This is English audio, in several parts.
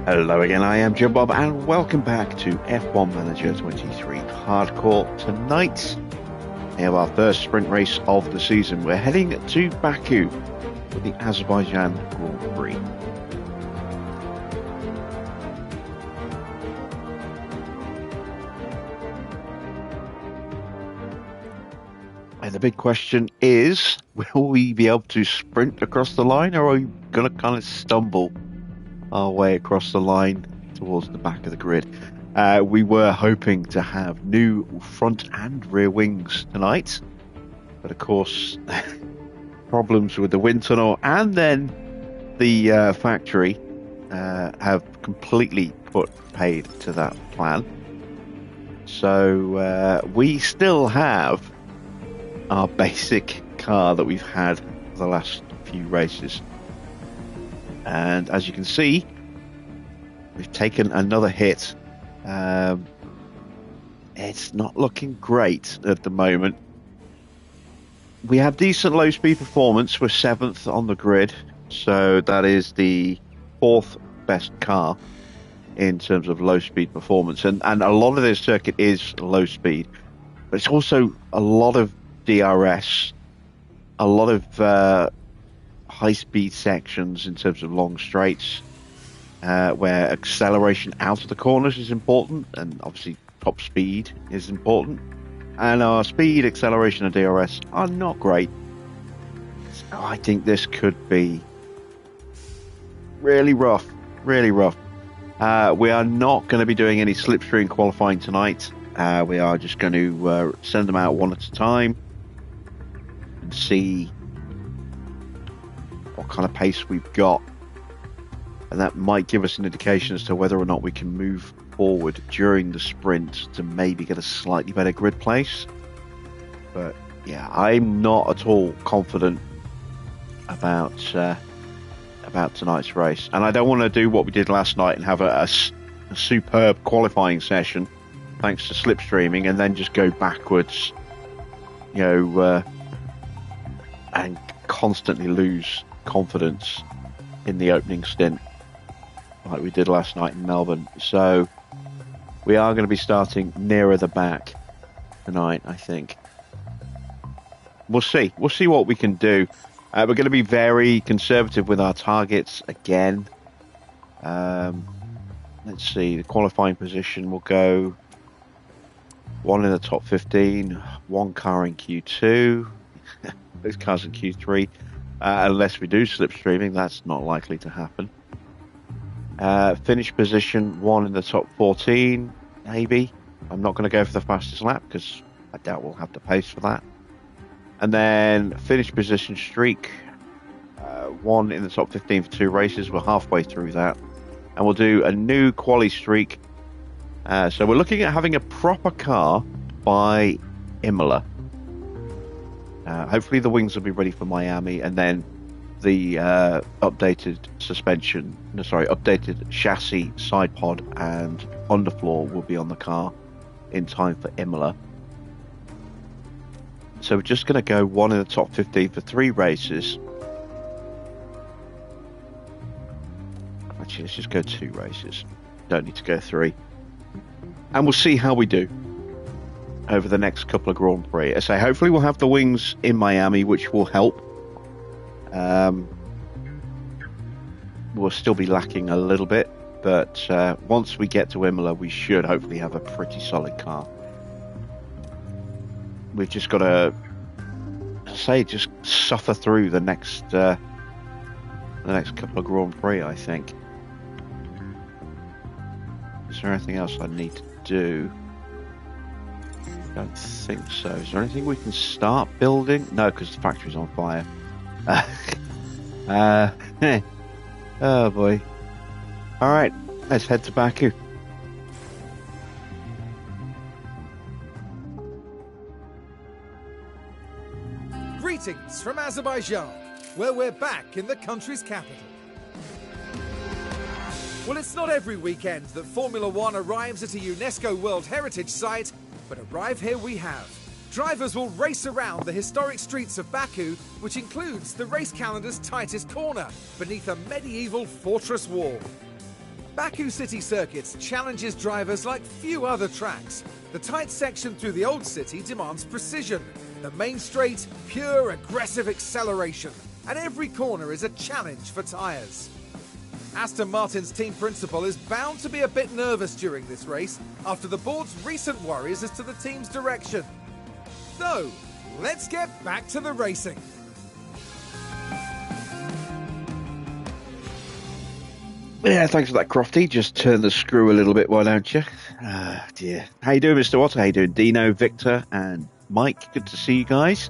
Hello again, I am Jim Bob, and welcome back to F1 Manager 23 Hardcore. Tonight, we have our first sprint race of the season. We're heading to Baku for the Azerbaijan Grand Prix. And the big question is, will we be able to sprint across the line, or are we going to kind of stumble our way across the line towards the back of the grid? We were hoping to have new front and rear wings tonight, but of course problems with the wind tunnel and then the factory have completely put paid to that plan. So we still have our basic car that we've had for the last few races. And as you can see, we've taken another hit. It's not looking great at the moment. We have decent low speed performance. We're 7th on the grid, so that is the 4th best car in terms of low speed performance. And a lot of this circuit is low speed, but it's also a lot of DRS, a lot of high-speed sections in terms of long straights, where acceleration out of the corners is important, and obviously top speed is important. And our speed, acceleration, and DRS are not great. So I think this could be really rough, really rough. We are not going to be doing any slipstream qualifying tonight. We are just going to send them out one at a time and see what kind of pace we've got, and that might give us an indication as to whether or not we can move forward during the sprint to maybe get a slightly better grid place. But yeah, I'm not at all confident about tonight's race, and I don't want to do what we did last night and have a superb qualifying session thanks to slipstreaming and then just go backwards, and constantly lose confidence in the opening stint like we did last night in Melbourne. So we are going to be starting nearer the back tonight, I think. We'll see what we can do. We're going to be very conservative with our targets again. Let's see, the qualifying position will go 1 in the top 15, 1 car in Q2, those cars in Q3, unless we do slipstreaming. That's not likely to happen. Finish position 1 in the top 14, maybe. I'm not going to go for the fastest lap because I doubt we'll have the pace for that. And then finish position streak, 1 in the top 15 for 2 races. We're halfway through that, and we'll do a new quali streak. So we're looking at having a proper car by Imola. Hopefully the wings will be ready for Miami, and then the updated chassis, side pod, and underfloor will be on the car in time for Imola. So we're just going to go 1 in the top 15 for 3 races. Actually, let's just go 2 races. Don't need to go 3. And we'll see how we do over the next couple of Grand Prix. I say hopefully we'll have the wings in Miami, which will help. We'll still be lacking a little bit, but once we get to Imola, we should hopefully have a pretty solid car. We've just got to just suffer through the next couple of Grand Prix, I think. Is there anything else I need to do? I don't think so. Is there anything we can start building? No, because the factory's on fire. Oh boy. Alright, let's head to Baku. Greetings from Azerbaijan, where we're back in the country's capital. Well, it's not every weekend that Formula One arrives at a UNESCO World Heritage Site, but arrive here we have. Drivers will race around the historic streets of Baku, which includes the race calendar's tightest corner, beneath a medieval fortress wall. Baku City Circuits challenges drivers like few other tracks. The tight section through the old city demands precision. The main straight, pure aggressive acceleration. And every corner is a challenge for tyres. Aston Martin's team principal is bound to be a bit nervous during this race after the board's recent worries as to the team's direction. So, let's get back to the racing. Yeah, thanks for that, Crofty. Just turn the screw a little bit, why don't you? Ah, dear. How you doing, Mr. Watt? How you doing, Dino, Victor, and Mike? Good to see you guys.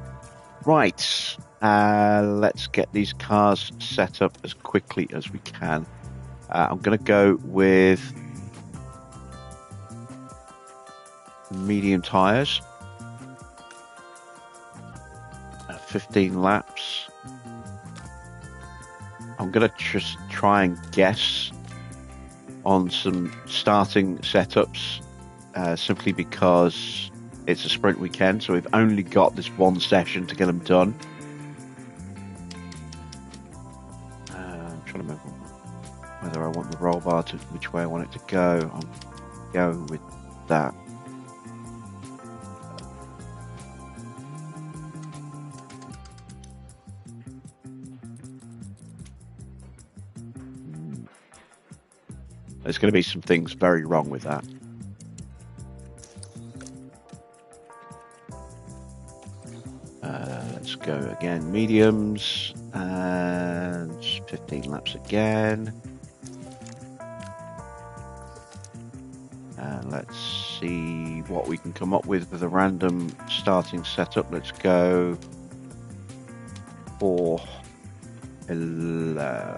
Right, let's get these cars set up as quickly as we can. I'm going to go with medium tyres. 15 laps. I'm going to just try and guess on some starting setups, simply because it's a sprint weekend, so we've only got this one session to get them done. I'm trying to remember whether I want the roll bar to which way I want it to go. I'm going with that. There's going to be some things very wrong with that. Let's go again, mediums, and 15 laps again. And let's see what we can come up with a random starting setup. Let's go for 11.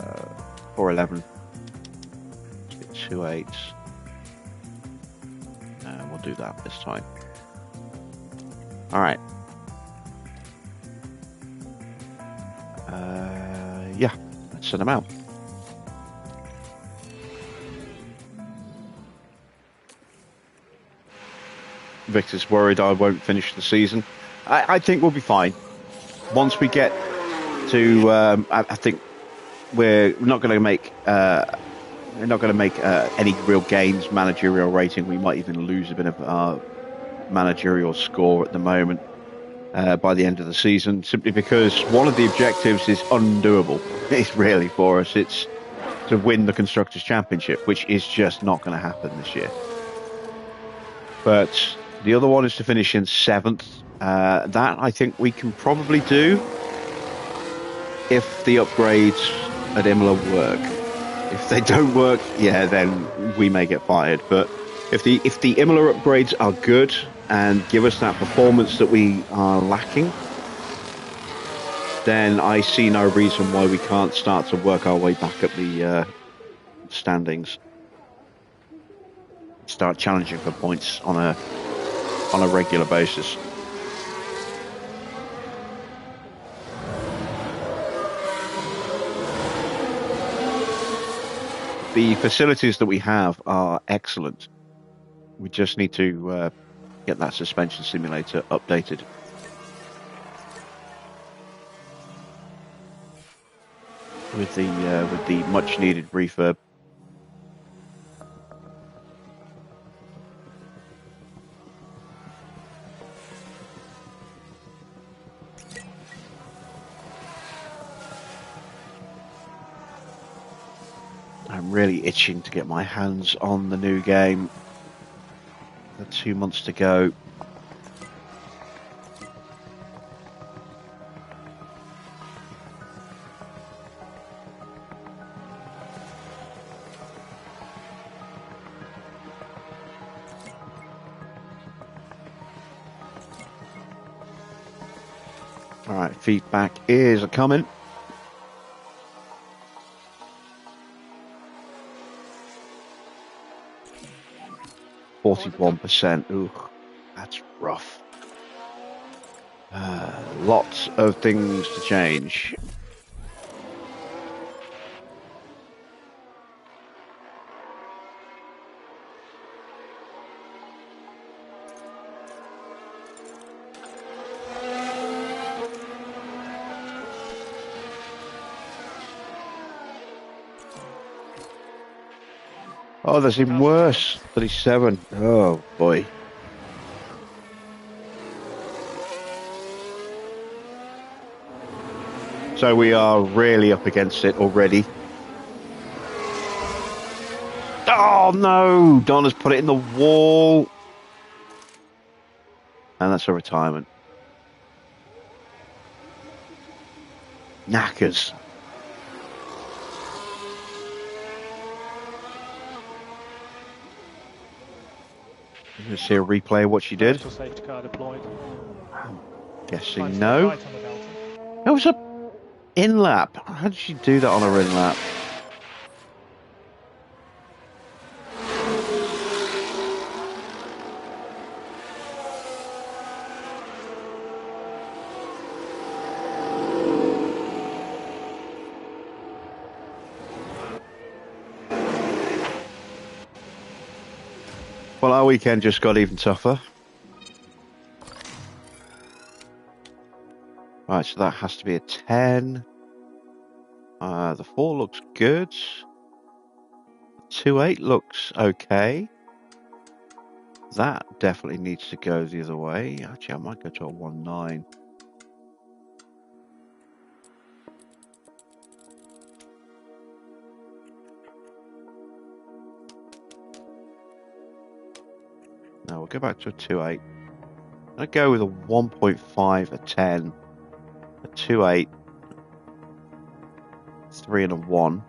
2 8s, and we'll do that this time. All right. Yeah, let's send them out. Victor's worried I won't finish the season. I think we'll be fine. Once we get to, I think we're not going to make. We're not going to make any real gains managerial rating. We might even lose a bit of our managerial score at the moment by the end of the season, simply because one of the objectives is undoable. It's really for us. It's to win the Constructors' Championship, which is just not going to happen this year. But the other one is to finish in 7th. That I think we can probably do if the upgrades at Imola work. If they don't work, yeah, then we may get fired. But if the Imola upgrades are good and give us that performance that we are lacking, then I see no reason why we can't start to work our way back up the standings. Start challenging for points on a regular basis. The facilities that we have are excellent. We just need to get that suspension simulator updated. With the much needed refurb. I'm really itching to get my hands on the new game. 2 months to go. All right, feedback is a coming. %. Ooh, that's rough. Lots of things to change. Oh, that's even worse. 37. Oh, boy. So we are really up against it already. Oh, no. Donna's put it in the wall. And that's a retirement. Knackers. I'm going to see a replay of what she did. Safety car deployed. I'm guessing no. Right on the delta. That was a in-lap. How did she do that on her in-lap? Well, our weekend just got even tougher. Right, so that has to be a 10. The 4 looks good. 2.8 looks okay. That definitely needs to go the other way. Actually, I might go to a 1.9. No, we'll go back to a 2.8. I'll go with a 1.5, a 10, a 2.8, 3 and a 1.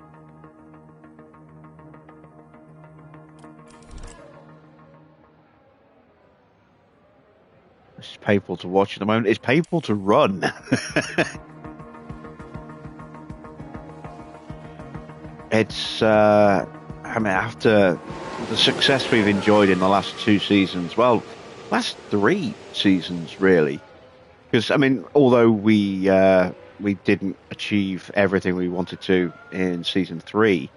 This is painful to watch at the moment. It's painful to run. It's, I mean, after the success we've enjoyed in the last 2 seasons, well, last 3 seasons, really. Because, I mean, although we didn't achieve everything we wanted to in season 3,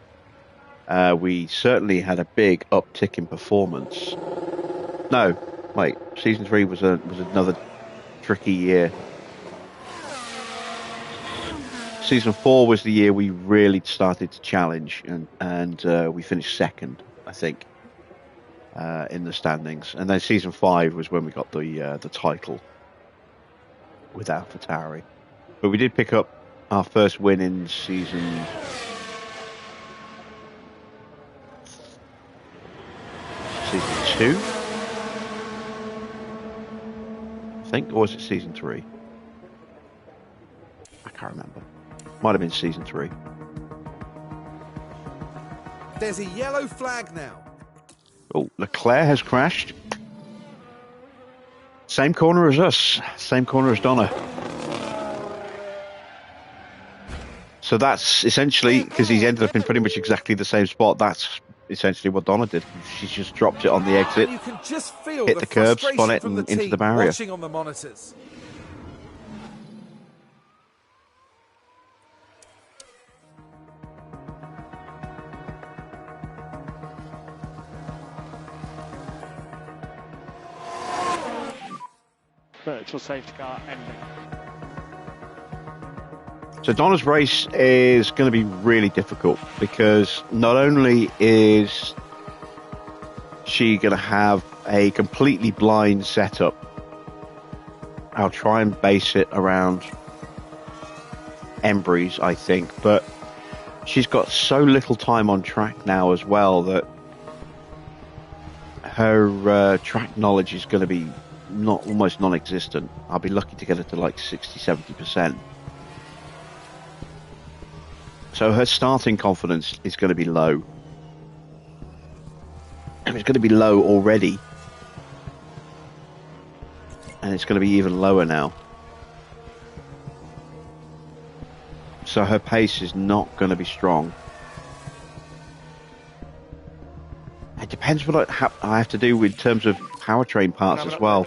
we certainly had a big uptick in performance. No, wait, season 3 was another tricky year. Season 4 was the year we really started to challenge, and we finished second, I think, in the standings. And then season 5 was when we got the title with AlphaTauri. But we did pick up our first win in season 2, I think, or was it season 3? I can't remember. Might have been season 3. There's a yellow flag now. Oh, Leclerc has crashed. Same corner as us. Same corner as Donna. So that's essentially, because he's ended up in pretty much exactly the same spot, that's essentially what Donna did. She just dropped it on the exit, And you can just feel hit the curb, spun it, from and the into team the barrier. watching on the monitors. Virtual safety car ending. So Donna's race is going to be really difficult because not only is she going to have a completely blind setup, I'll try and base it around Embry's, I think, but she's got so little time on track now as well that her track knowledge is going to be almost non-existent. I'll be lucky to get it to like 60-70%. So her starting confidence is going to be low. And it's going to be low already. And it's going to be even lower now. So her pace is not going to be strong. It depends what I have to do in terms of powertrain parts as well.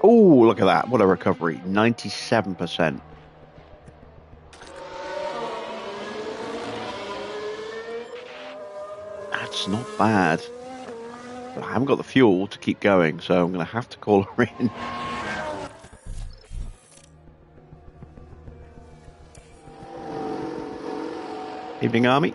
Oh, look at that. What a recovery. 97%. That's not bad. But I haven't got the fuel to keep going, so I'm going to have to call her in. Evening, Army.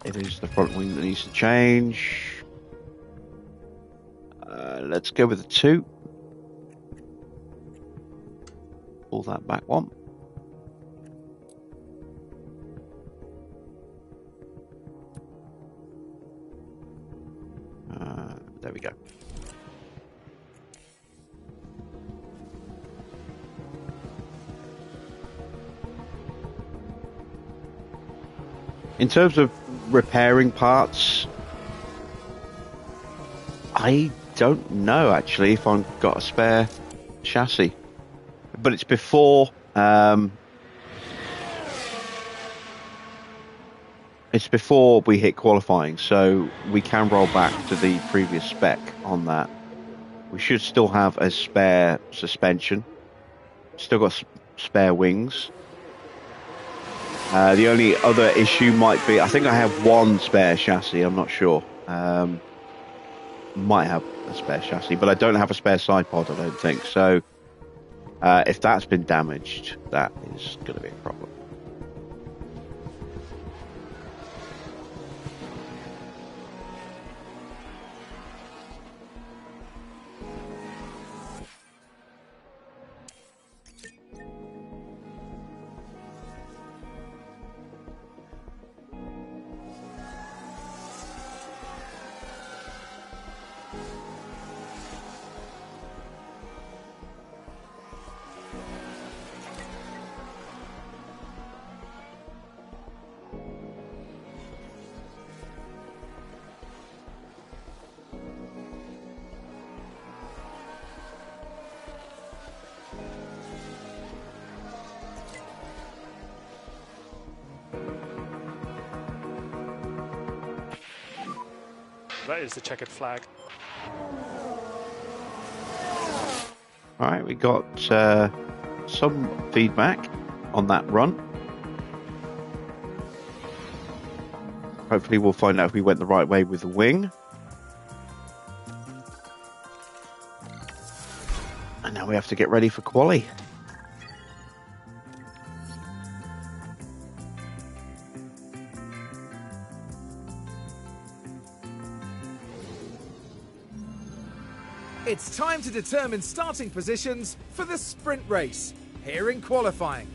It is the front wing that needs to change. Let's go with the 2. Pull that back one. There we go. In terms of repairing parts, I don't know actually if I've got a spare chassis, but it's before we hit qualifying, so we can roll back to the previous spec on that. We should still have a spare suspension, still got spare wings. The only other issue might be, I think I have one spare chassis, I'm not sure. Might have a spare chassis, but I don't have a spare side pod, I don't think. So if that's been damaged, that is going to be a problem. That is the checkered flag. All right, we got some feedback on that run. Hopefully we'll find out if we went the right way with the wing. And now we have to get ready for quali. It's time to determine starting positions for the sprint race, here in qualifying.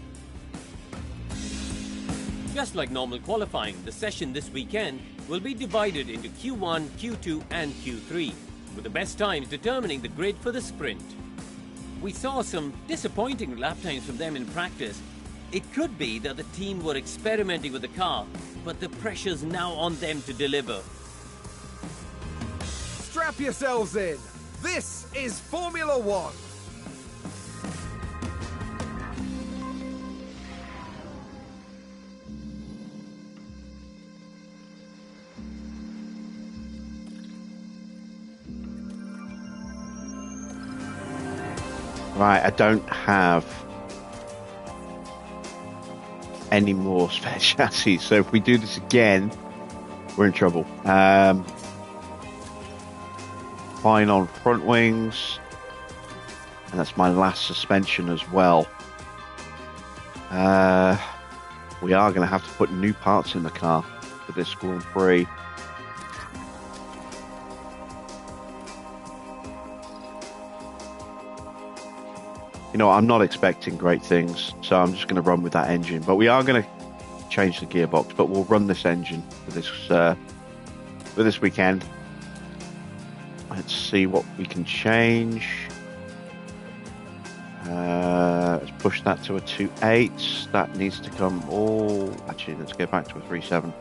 Just like normal qualifying, the session this weekend will be divided into Q1, Q2 and Q3, with the best times determining the grid for the sprint. We saw some disappointing lap times from them in practice. It could be that the team were experimenting with the car, but the pressure's now on them to deliver. Strap yourselves in. This is Formula One. Right, I don't have any more spare chassis, so if we do this again, we're in trouble. Fine on front wings, and that's my last suspension as well. We are going to have to put new parts in the car for this Grand Prix. You know, I'm not expecting great things, so I'm just going to run with that engine. But we are going to change the gearbox, but we'll run this engine for this weekend. Let's see what we can change. Let's push that to a 2.8. That needs to come all... Actually, let's go back to a 3.7.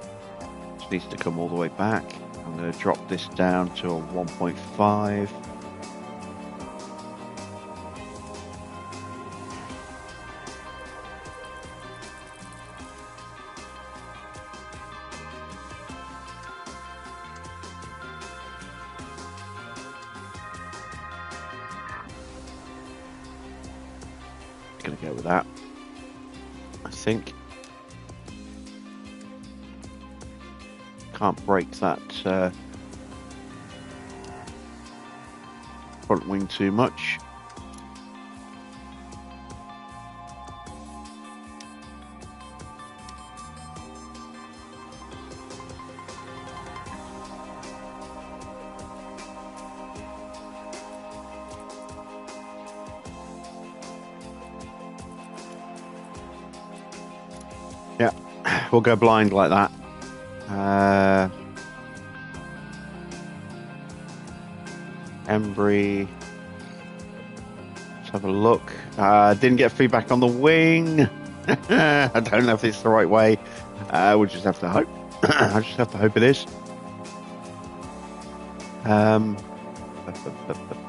This needs to come all the way back. I'm going to drop this down to a 1.5. Going to go with that, I think. Can't break that front wing too much. Yeah, we'll go blind like that. Embry. Let's have a look. Didn't get feedback on the wing. I don't know if it's the right way. We'll just have to hope. I just have to hope it is.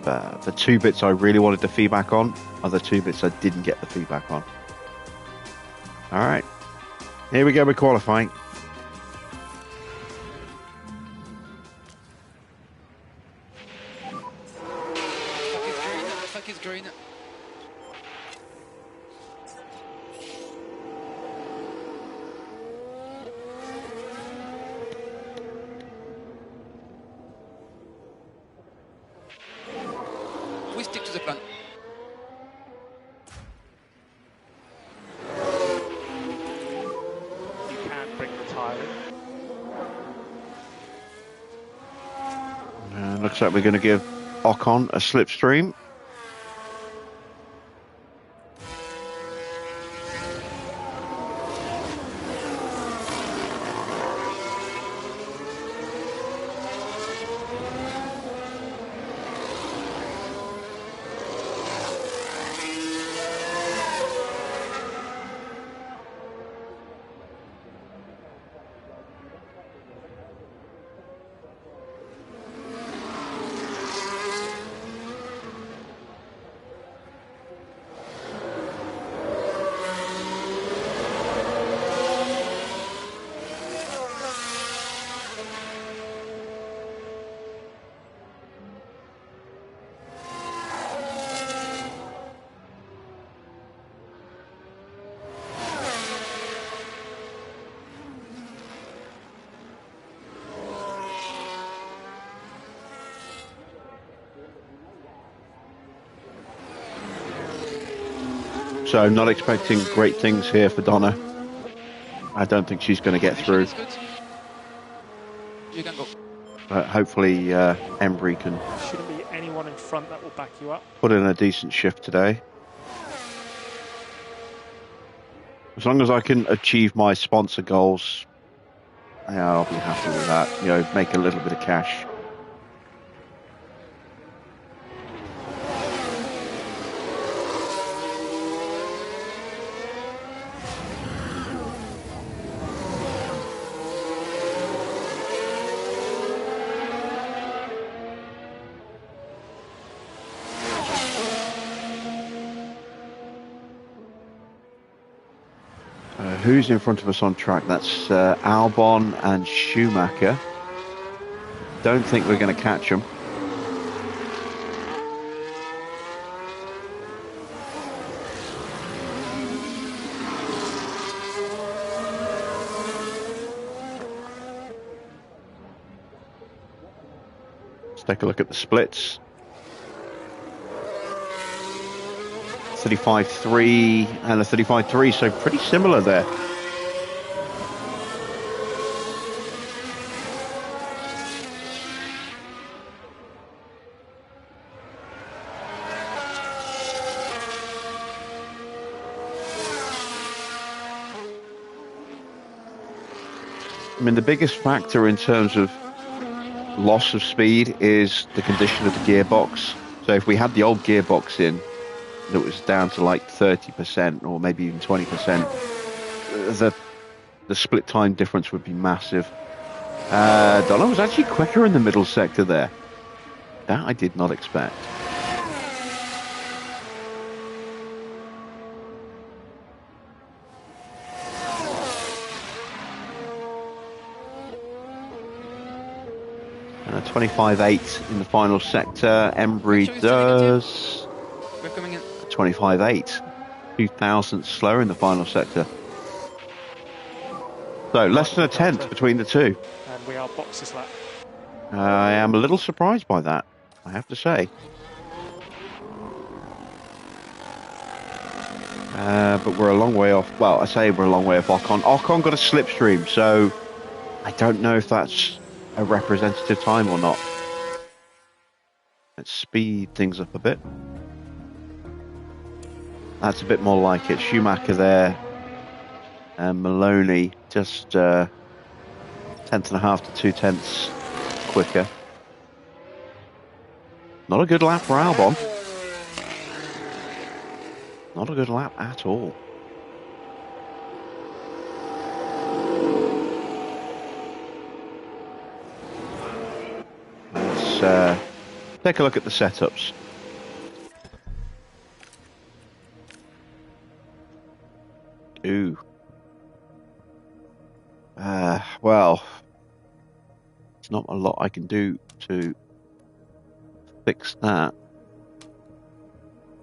The 2 bits I really wanted the feedback on are the 2 bits I didn't get the feedback on. All right. Here we go with qualifying. Fuck is green. We stick to the plan. You can bring the tyre in. Looks like we're going to give Ocon a slipstream. So I'm not expecting great things here for Donna. I don't think she's going to get through. You can go. But hopefully Embry can Shouldn't be anyone in front that will back you up. put in a decent shift today. As long as I can achieve my sponsor goals, yeah, I'll be happy with that. You know, make a little bit of cash. Who's in front of us on track? That's Albon and Schumacher. Don't think we're going to catch them. Let's take a look at the splits. 35.3 and a 35.3, so pretty similar there. I mean, the biggest factor in terms of loss of speed is the condition of the gearbox. So if we had the old gearbox in, that was down to like 30% or maybe even 20%, the split time difference would be massive. Donna was actually quicker in the middle sector there. That I did not expect. And a 25.8 in the final sector. Embry does We're coming in. 25.8, 2,000 slower in the final sector. So less than a tenth between the two. And we are boxes lap. I am a little surprised by that, I have to say. But we're a long way off. Well, I say we're a long way off Ocon. Ocon got a slipstream, so I don't know if that's a representative time or not. Let's speed things up a bit. That's a bit more like it. Schumacher there. And Maloney just 1/10 and a half to 2/10 quicker. Not a good lap for Albon. Not a good lap at all. Let's take a look at the setups. Ooh. Well, there's not a lot I can do to fix that.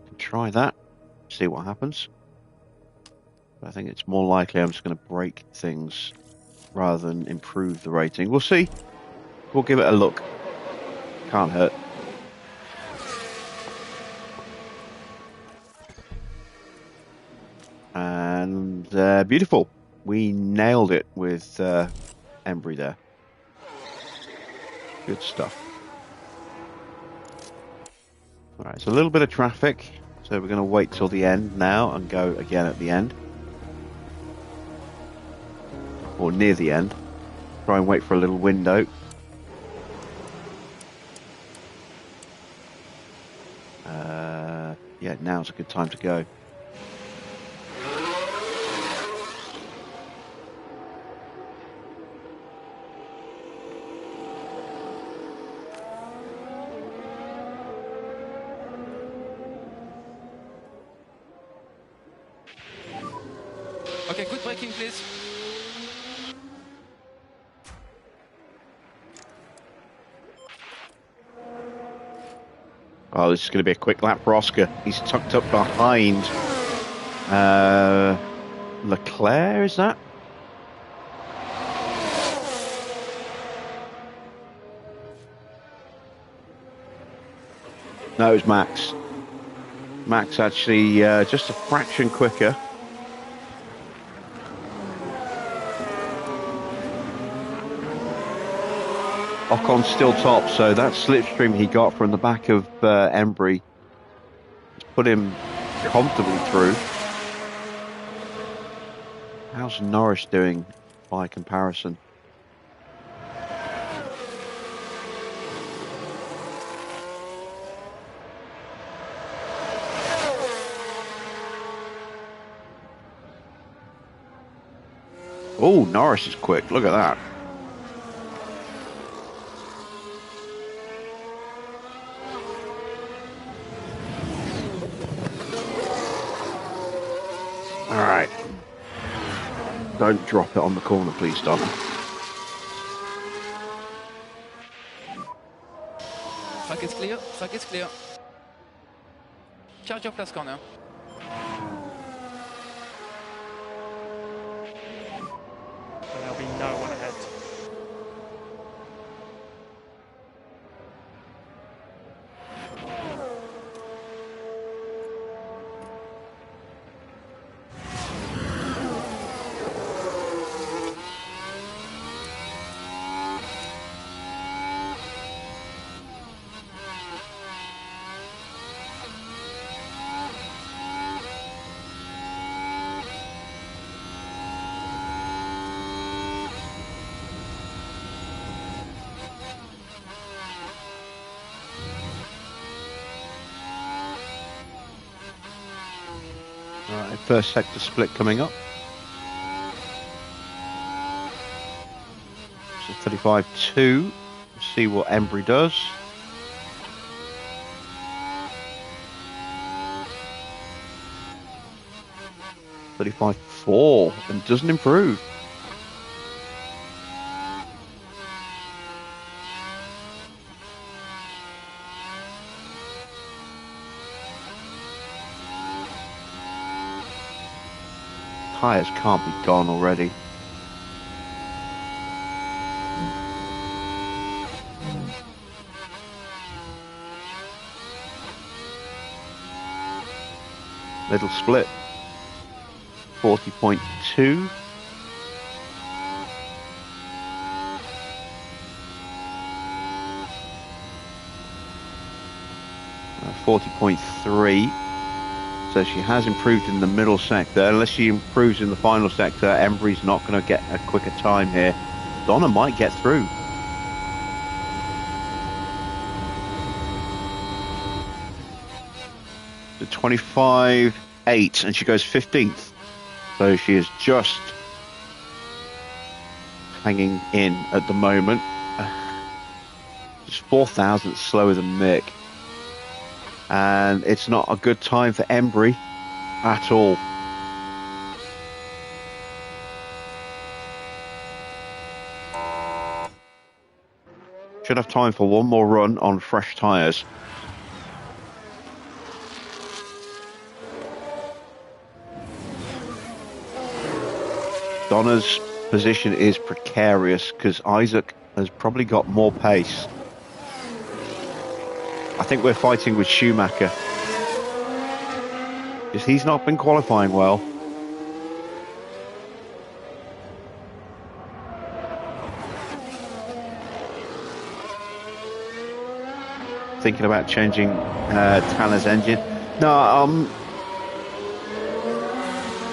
Can try that, see what happens. But I think it's more likely I'm just going to break things rather than improve the rating. We'll see. We'll give it a look. Can't hurt. And beautiful. We nailed it with Embry there. Good stuff. All right, so a little bit of traffic. So we're going to wait till the end now and go again at the end. Or near the end. Try and wait for a little window. Yeah, now's a good time to go. Okay, good braking, please. Oh, this is going to be a quick lap for Oscar. He's tucked up behind Leclerc, is that? No, it was Max. Max actually just a fraction quicker. Ocon's still top, so that slipstream he got from the back of Embry has put him comfortably through. How's Norris doing by comparison? Oh, Norris is quick. Look at that. All right. Don't drop it on the corner, please, Don. Track is clear, track is clear. Charge your place corner. And there'll be no one ahead. All right, first sector split coming up. So 35-2. See what Embry does. (35.4) and doesn't improve. Tyres can't be gone already. Little split. 40.2. (40.3). So she has improved in the middle sector. Unless she improves in the final sector, Embry's not going to get a quicker time here. Donna might get through. The 25.8, and she goes 15th. So she is just hanging in at the moment. Just 4,000 slower than Mick. And it's not a good time for Embry at all. Should have time for one more run on fresh tyres. Donna's position is precarious because Isaac has probably got more pace. I think we're fighting with Schumacher, because he's not been qualifying well. Thinking about changing Tanner's engine. No,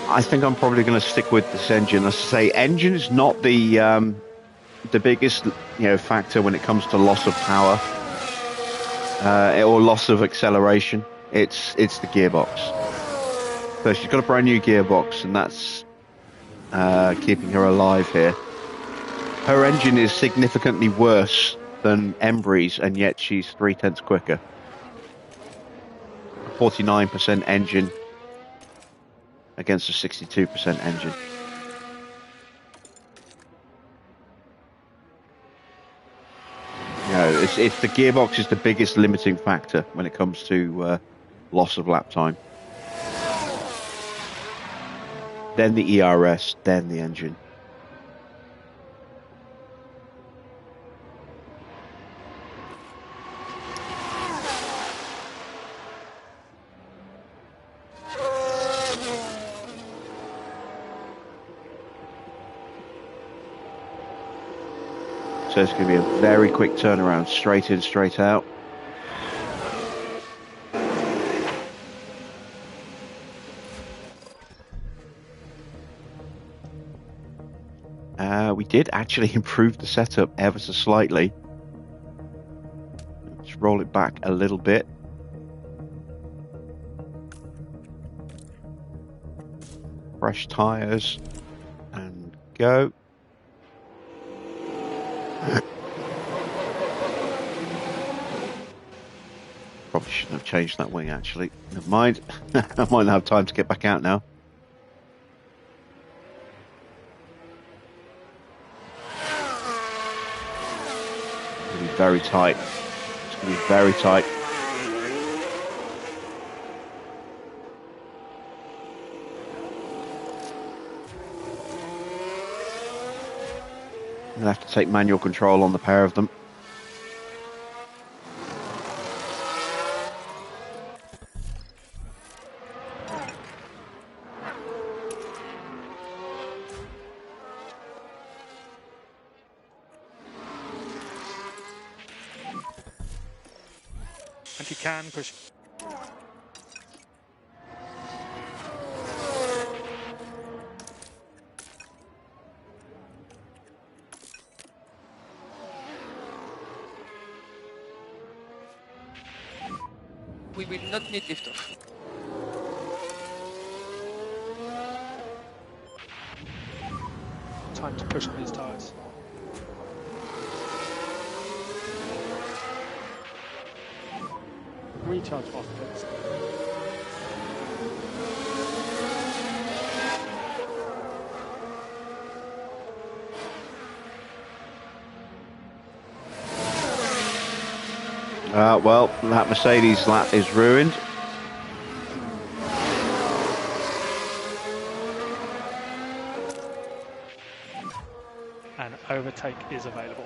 I think I'm probably going to stick with this engine. As I say, engine is not the biggest factor when it comes to loss of power or loss of acceleration. It's the gearbox. So she's got a brand new gearbox, and that's keeping her alive here. Her engine is significantly worse than Embry's, and yet she's 0.3 quicker. 49% engine against a 62% engine. It's the gearbox is the biggest limiting factor when it comes to loss of lap time. Then the ERS, then the engine. So it's going to be a very quick turnaround, straight in, straight out. We did actually improve the setup ever so slightly. Let's roll it back a little bit. Fresh tyres and go. Probably shouldn't have changed that wing, actually. Never mind. I might not have time to get back out now. It's going to be very tight. It's going to be very tight. I'm going to have to take manual control on the pair of them. And you can push. We will not need liftoff. Time to push on these tyres. Recharge off pits. Well, that Mercedes lap is ruined. And overtake is available.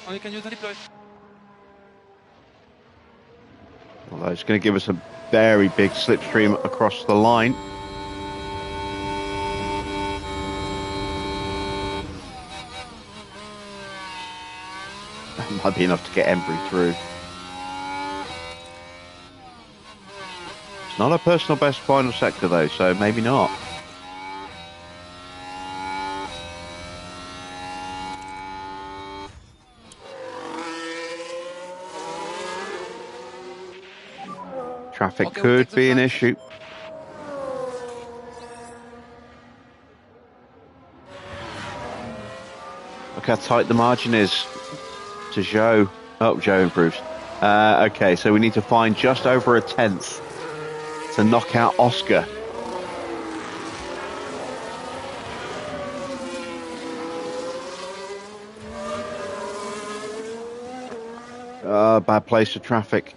Only can use the deploy. Although it's going to give us a very big slipstream across the line. That might be enough to get Embry through. It's not a personal best final sector though, so maybe not. Traffic Okay, we'll could take the be an flank. issue. Look how tight the margin is to Zhou. Oh, Zhou improves. Okay, so we need to find just over a tenth to knock out Oscar. Bad place for traffic.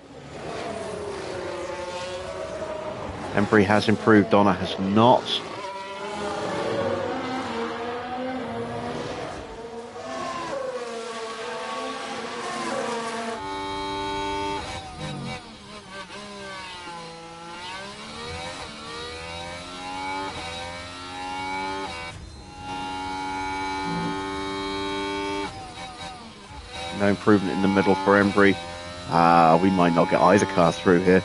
Embry has improved, Donna has not. No improvement in the middle for Embry. We might not get either car through here.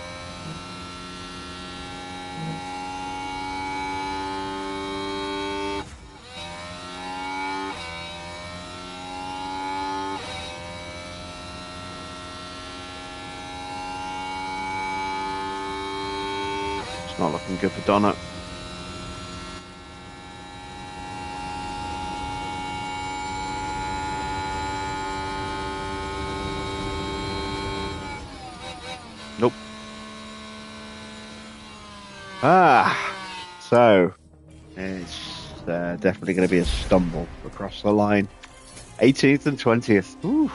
It's not looking good for Donna. Nope. So it's definitely going to be a stumble across the line. 18th and 20th. Ooh.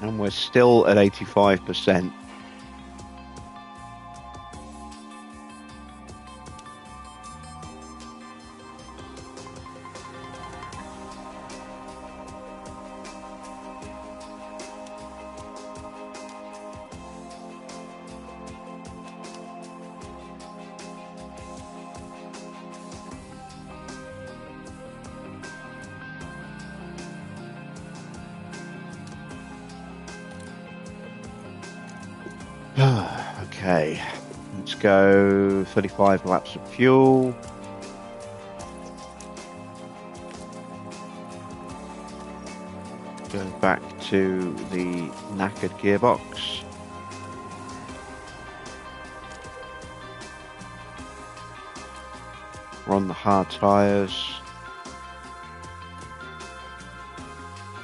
And we're still at 85%. Okay, let's go 35 laps of fuel. Go back to the knackered gearbox. Run the hard tyres.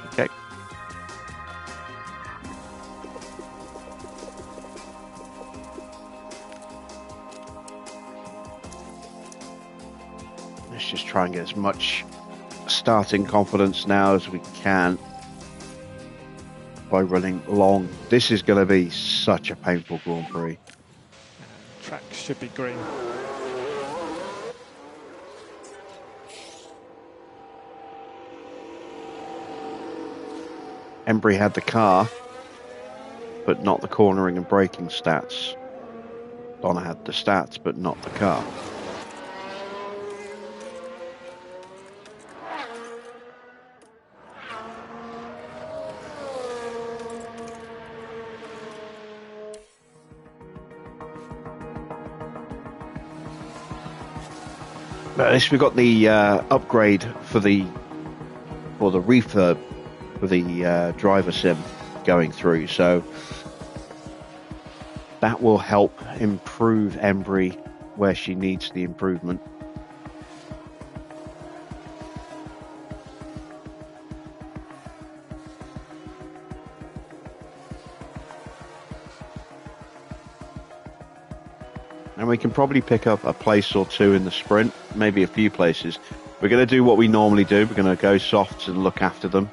Okay. Let's just try and get as much starting confidence now as we can by running long. This is going to be such a painful Grand Prix. Track should be green. Embry had the car, but not the cornering and braking stats. Donna had the stats, but not the car. But at least we got the upgrade for the refurb for the driver sim going through, so that will help improve Embry where she needs the improvement. And we can probably pick up a place or two in the sprint, maybe a few places. We're going to do what we normally do. We're going to go softs and look after them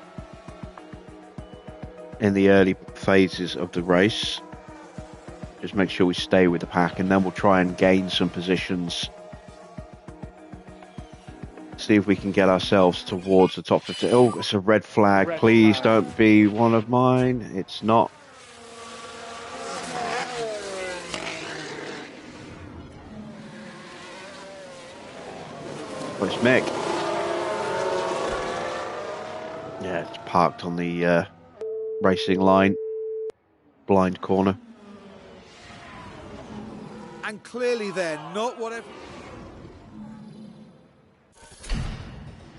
in the early phases of the race. Just make sure we stay with the pack, and then we'll try and gain some positions see if we can get ourselves towards the top 50. Oh, it's a red flag. Red Please flag. don't be one of mine. It's not. Well, it's Mick. Yeah, it's parked on the racing line. Blind corner. And clearly they're not whatever.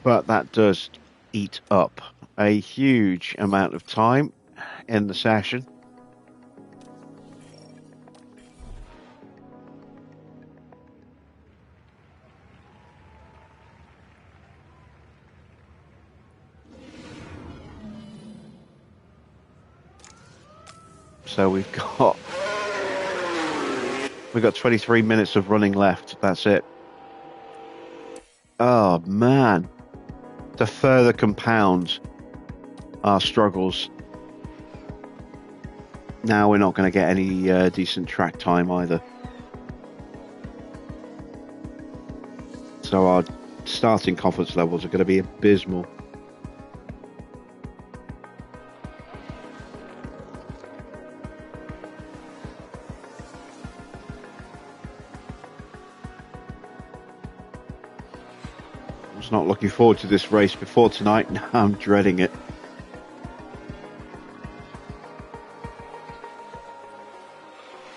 But that does eat up a huge amount of time in the session. So we've got 23 minutes of running left. That's it. Oh man, to further compound our struggles, now we're not going to get any decent track time either. So our starting confidence levels are going to be abysmal. I was not looking forward to this race before tonight. Now I'm dreading it.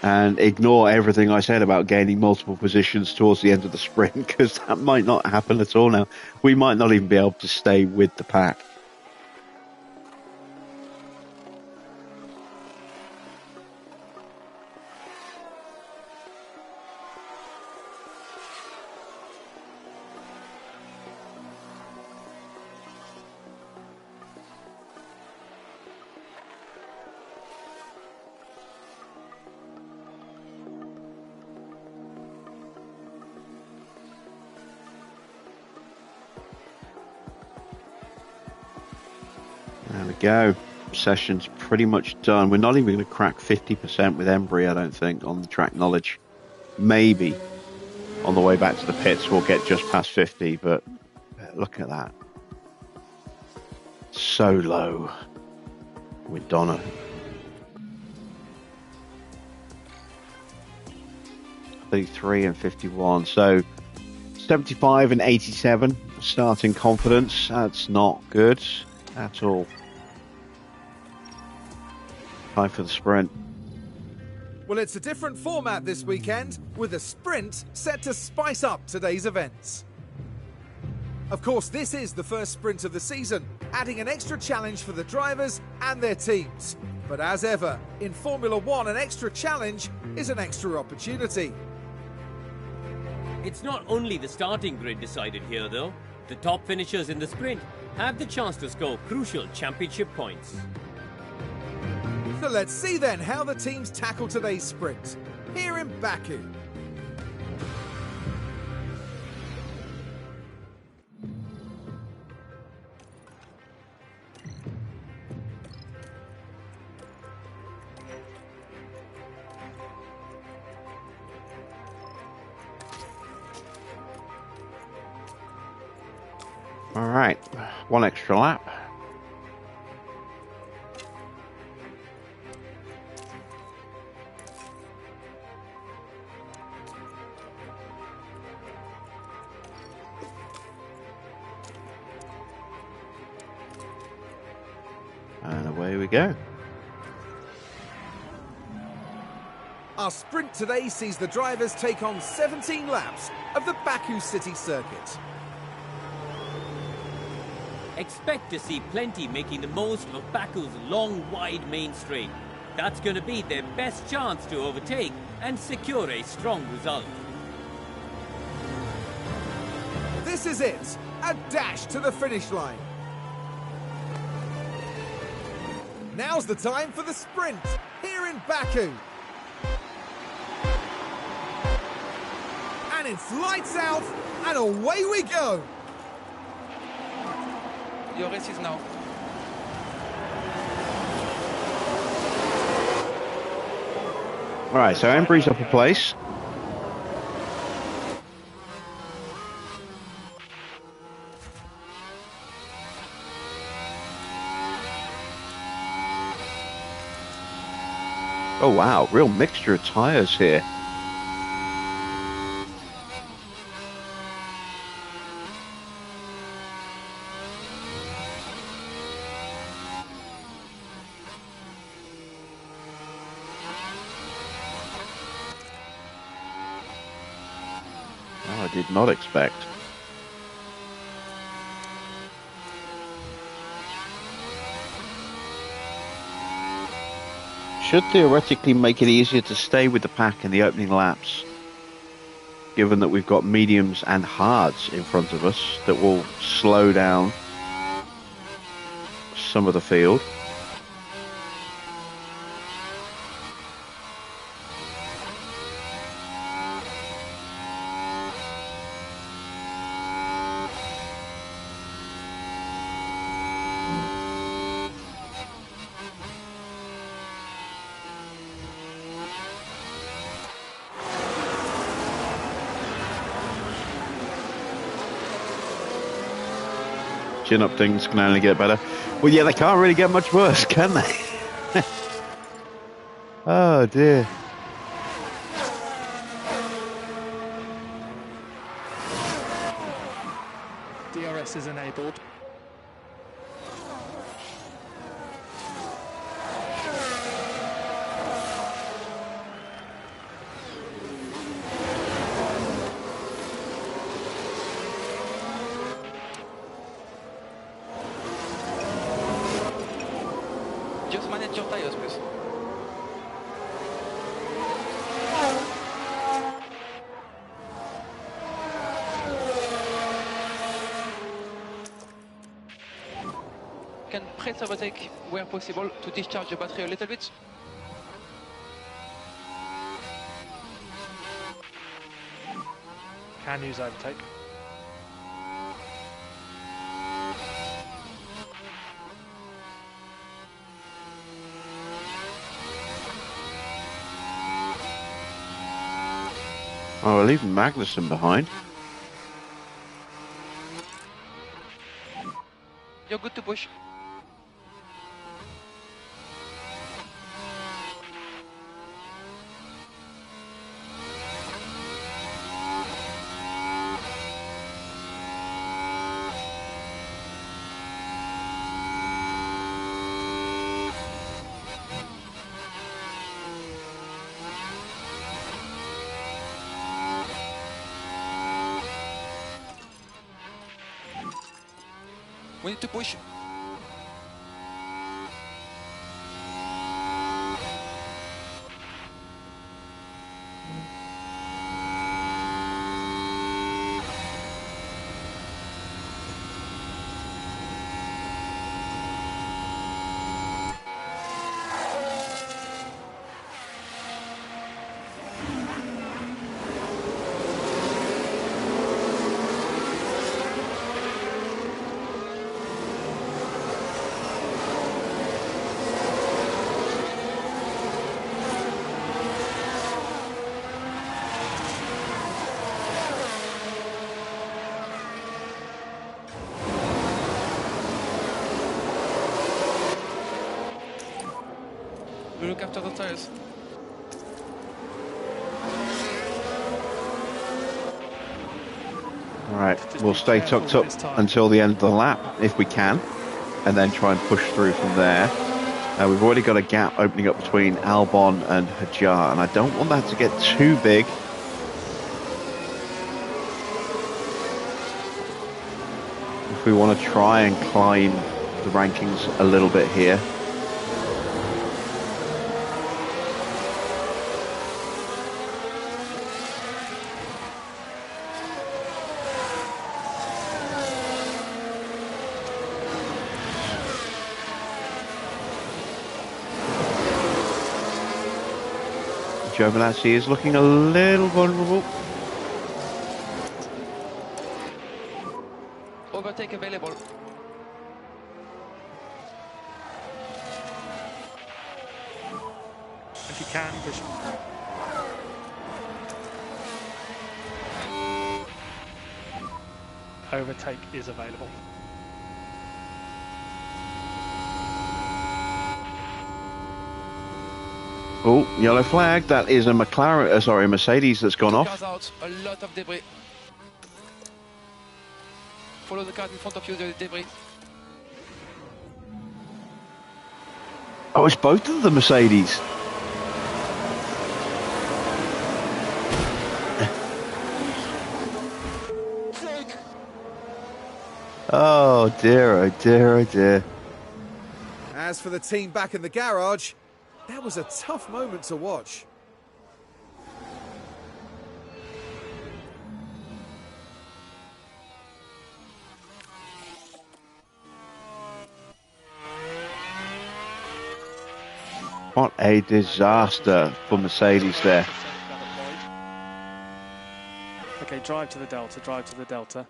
And ignore everything I said about gaining multiple positions towards the end of the sprint, because that might not happen at all now. We might not even be able to stay with the pack. There we go. Session's pretty much done. We're not even going to crack 50% with Embry, I don't think, on the track knowledge. Maybe on the way back to the pits we'll get just past 50, but look at that. So low with Donna. .33 and 51. So 75 and 87 starting confidence. That's not good at all. Time for the sprint. Well, it's a different format this weekend, with a sprint set to spice up today's events. Of course, this is the first sprint of the season, adding an extra challenge for the drivers and their teams. But as ever, in Formula One, an extra challenge is an extra opportunity. It's not only the starting grid decided here, though. The top finishers in the sprint have the chance to score crucial championship points. So let's see then how the teams tackle today's sprint, here in Baku. All right, one extra lap. And away we go. Our sprint today sees the drivers take on 17 laps of the Baku city circuit. Expect to see plenty making the most of Baku's long, wide main straight. That's going to be their best chance to overtake and secure a strong result. This is it, a dash to the finish line. Now's the time for the sprint, here in Baku. And it's lights out, and away we go. Your race is now. All right, so Embry's up a place. Oh wow, real mixture of tyres here. Oh, I did not expect. Should theoretically make it easier to stay with the pack in the opening laps, given that we've got mediums and hards in front of us that will slow down some of the field. Chin-up things can only get better. Well, yeah, they can't really get much worse, can they? Oh, dear. DRS is enabled. Just manage your tires, please. Can press overtake where possible to discharge the battery a little bit. Can use overtake. Oh, we're leaving Magnussen behind. You're good to push. We need to push. We look after the tires. All right, Just we'll be stay careful tucked up this time. until the end of the lap, if we can, and then try and push through from there. We've already got a gap opening up between Albon and Hajar, and I don't want that to get too big. If we want to try and climb the rankings a little bit here. Giovinazzi is looking a little vulnerable. Overtake available. If you can, push. Overtake is available. Oh, yellow flag. That is a McLaren. Sorry, a Mercedes that's gone off. Cars out, a lot of debris. Follow the car in front of you, there is debris. Oh, it's both of the Mercedes. Oh dear, oh dear, oh dear. As for the team back in the garage, that was a tough moment to watch. What a disaster for Mercedes there. Okay, drive to the delta, drive to the delta.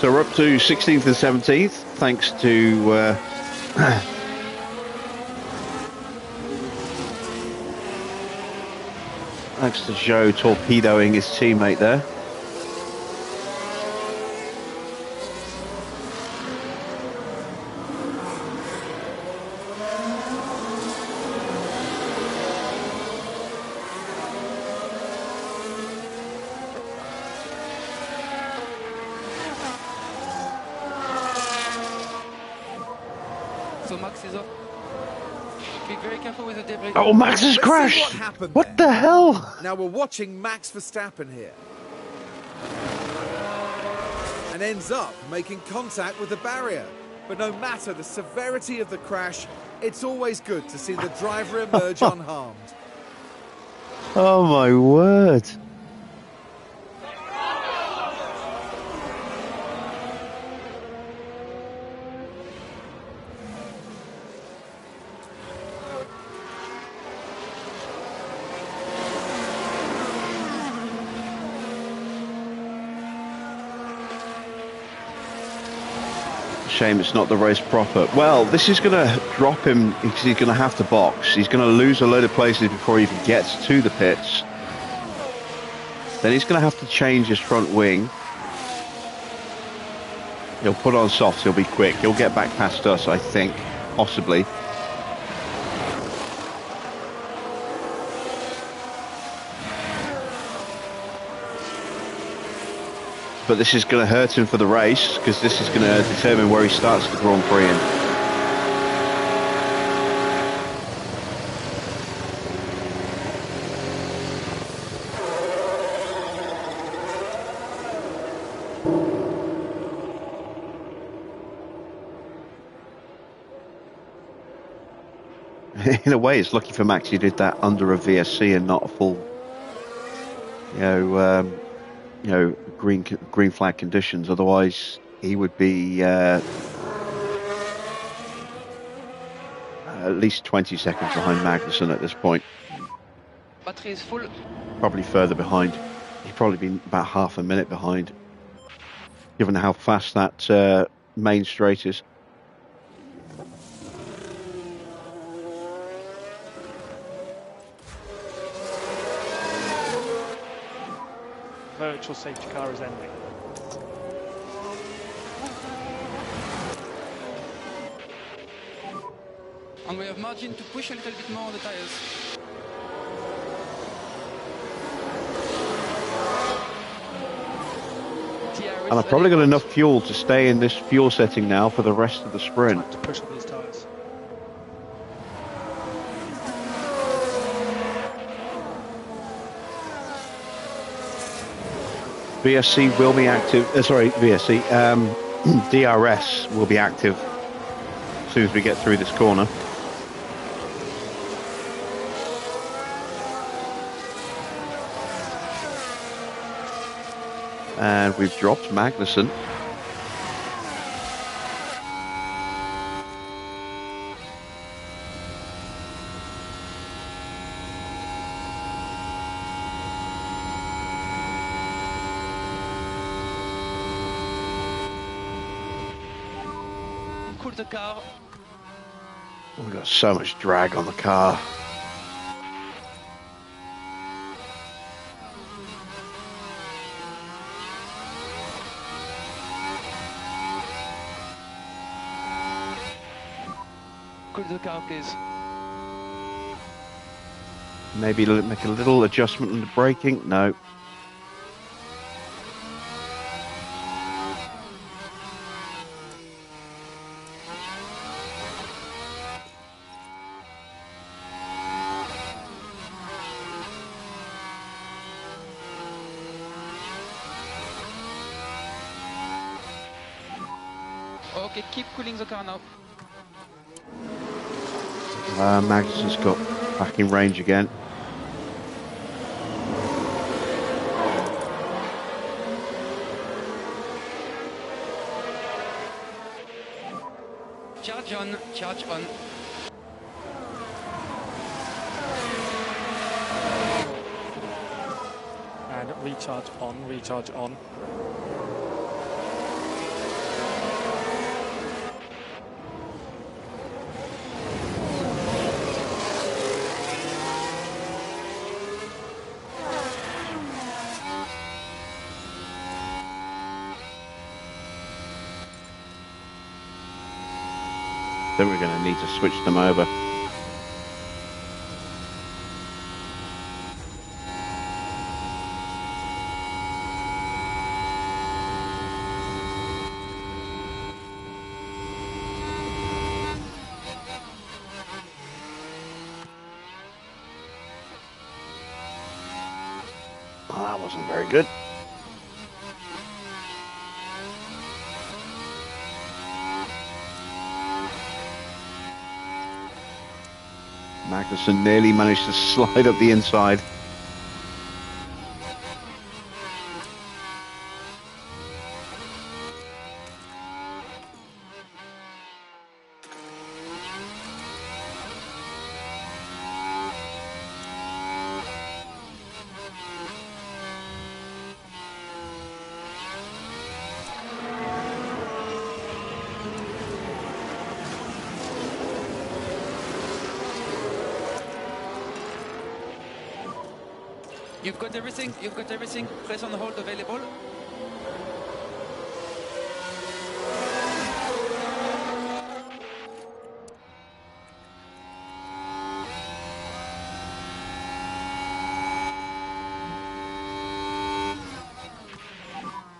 So we're up to 16th and 17th, thanks to thanks to Joe torpedoing his teammate there. So Max is off. Be very careful with the debris. Oh, Max has Let's see crashed! what happened What there. the hell? Now we're watching Max Verstappen here. And ends up making contact with the barrier. But no matter the severity of the crash, it's always good to see the driver emerge unharmed. Oh my word. Shame it's not the race proper. Well, this is going to drop him because he's going to have to box. He's going to lose a load of places before he even gets to the pits. Then he's going to have to change his front wing. He'll put on softs, he'll be quick. He'll get back past us, I think, possibly. But this is going to hurt him for the race because this is going to determine where he starts the Grand Prix in. In a way, it's lucky for Max he did that under a VSC and not a full, green flag conditions. Otherwise, he would be at least 20 seconds behind Magnussen at this point. Battery is full. Probably further behind. He'd probably be about half a minute behind, given how fast that main straight is. Virtual safety car is ending. And we have margin to push a little bit more on the tires. And I've probably got enough fuel to stay in this fuel setting now for the rest of the sprint. Time to push up these tyres. VSC will be active. VSC. DRS will be active as soon as we get through this corner. And we've dropped Magnussen. Cool the car. We've got so much drag on the car. Cool the car, please. Maybe make a little adjustment in the braking. No. Okay, keep cooling the car now. Magnussen's got back in range again. Charge on, charge on. And recharge on, recharge on. Then we're going to need to switch them over. Well, that wasn't very good. Magnussen nearly managed to slide up the inside. You've got everything, press on hold available.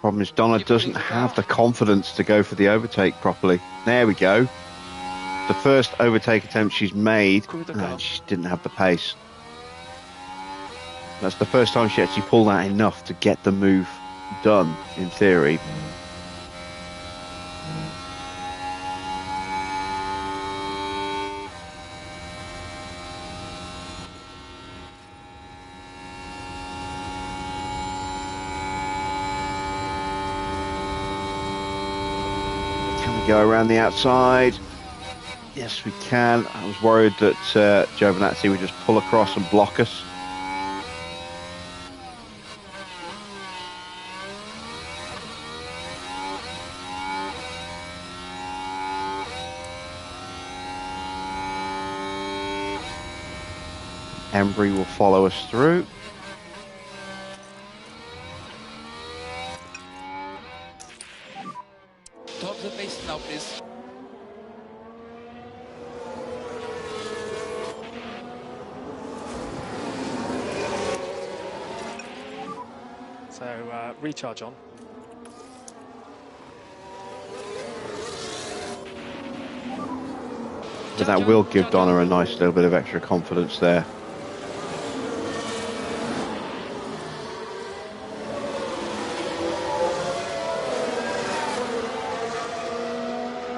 Problem is Donna doesn't have the confidence to go for the overtake properly. There we go. The first overtake attempt she's made, and she didn't have the pace. That's the first time she actually pulled out enough to get the move done, in theory. Can we go around the outside? Yes, we can. I was worried that Giovinazzi would just pull across and block us. Embry will follow us through. Drop the pace now, please. So recharge on. But that will give Donna a nice little bit of extra confidence there.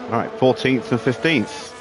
All right, 14th and 15th.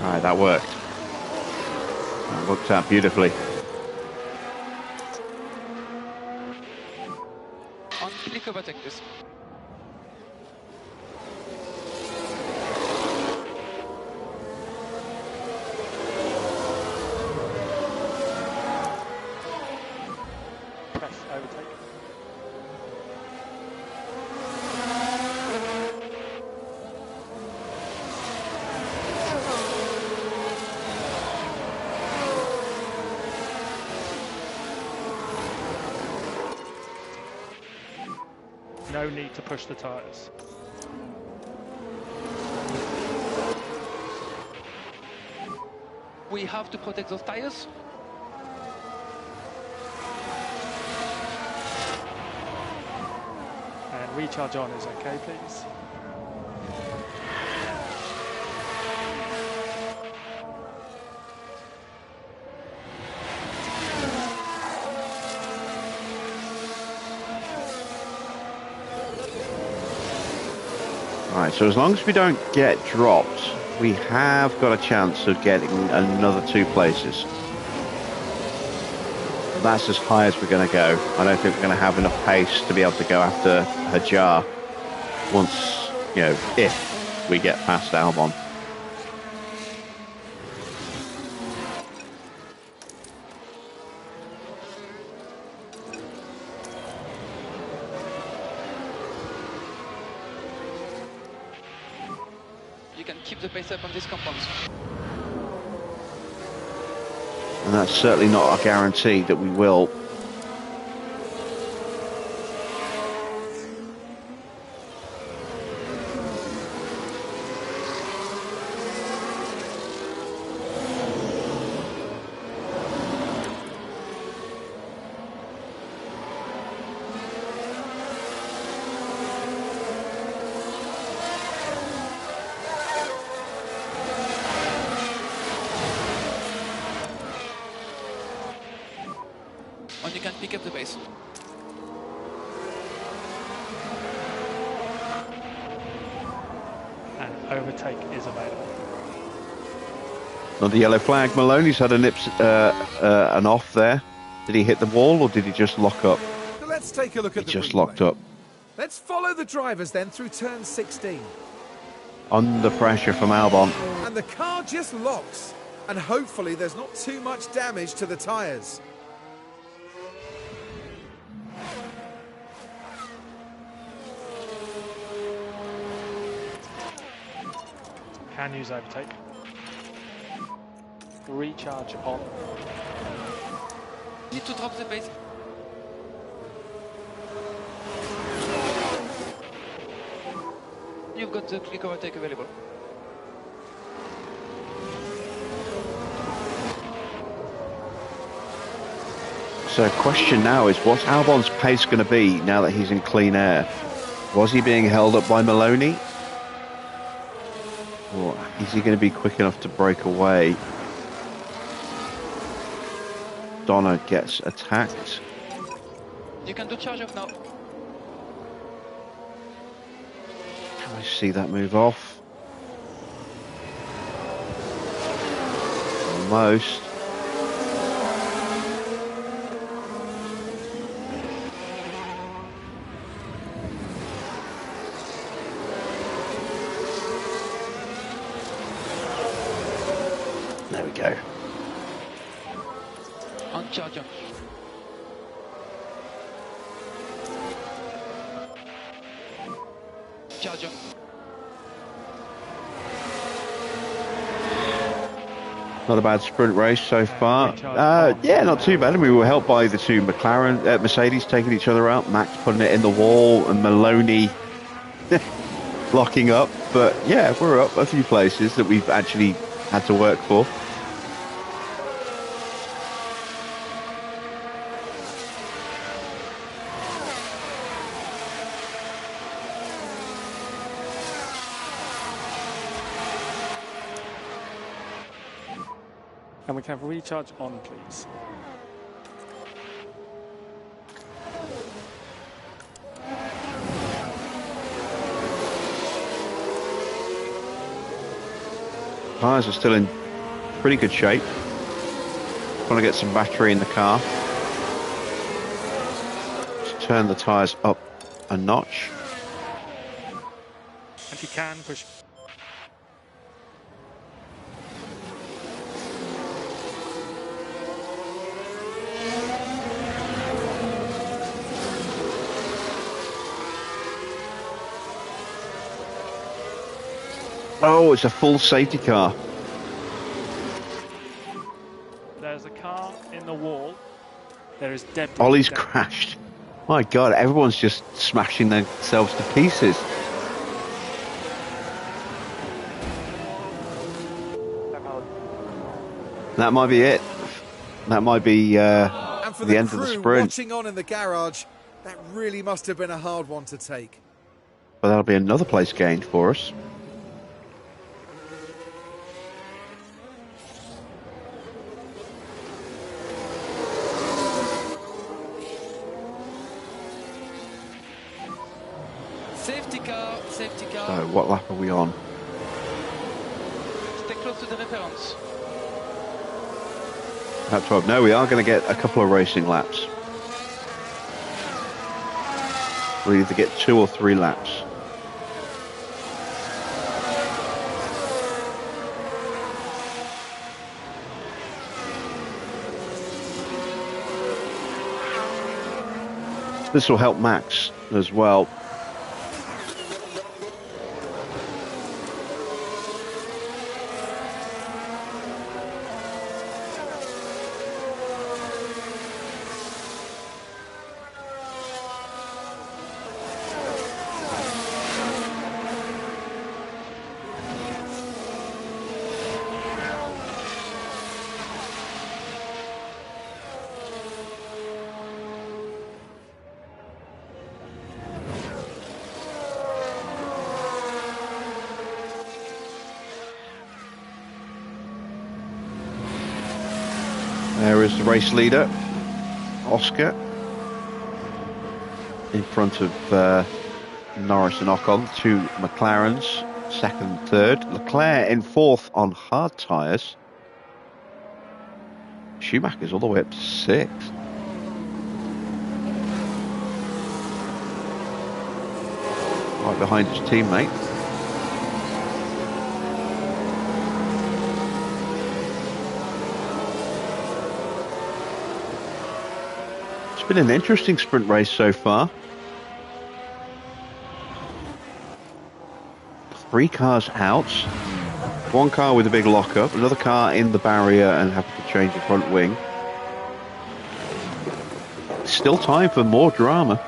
Alright, that worked. That worked out beautifully. On click overtake, please. Press overtake. No need to push the tyres. We have to protect those tires. And recharge on is okay, please. Alright, so as long as we don't get dropped, we have got a chance of getting another 2 places. That's as high as we're going to go. I don't think we're going to have enough pace to be able to go after Hajar once, you know, if we get past Albon. You can keep the pace up on these compounds. And that's certainly not a guarantee that we will. And you can pick up the pace. And overtake is available. Another yellow flag. Maloney's had an off there. Did he hit the wall or did he just lock up? So let's take a look at He the just replay. locked up. Let's follow the drivers then through turn 16. Under pressure from Albon. And the car just locks. And hopefully there's not too much damage to the tyres. Can use overtake. Recharge on. Need to drop the pace. You've got the click overtake available. So question now is, what's Albon's pace going to be now that he's in clean air? Was he being held up by Maloney? Or is he going to be quick enough to break away? Donna gets attacked. You can do charge off now. Can I see that move off? Almost. There we go. On charge off. Charge off. Not a bad sprint race so far. Yeah, not too bad. And we were helped by the two Mercedes taking each other out. Max putting it in the wall and Maloney locking up. But yeah, we're up a few places that we've actually had to work for. And we can have recharge on, please. Tyres are still in pretty good shape. Want to get some battery in the car. Just turn the tyres up a notch. If you can, push. Oh, it's a full safety car. There's a car in the wall. There is debris. Ollie's crashed. My God, everyone's just smashing themselves to pieces. That might be it. That might be And for the the end of the crew sprint. watching on in the garage, that really must have been a hard one to take. But that'll be another place gained for us. Safety car, safety car. So what lap are we on? Stay close to the reference. Lap 12. No, we are going to get a couple of racing laps. We'll either get 2 or 3 laps. This will help Max as well. There is the race leader, Oscar, in front of Norris and Ocon, 2 McLarens, 2nd and 3rd. Leclerc in 4th on hard tyres. Schumacher's all the way up to 6th. Right behind his teammate. It's been an interesting sprint race so far. 3 cars out. 1 car with a big lockup, another car in the barrier and having to change the front wing. Still time for more drama.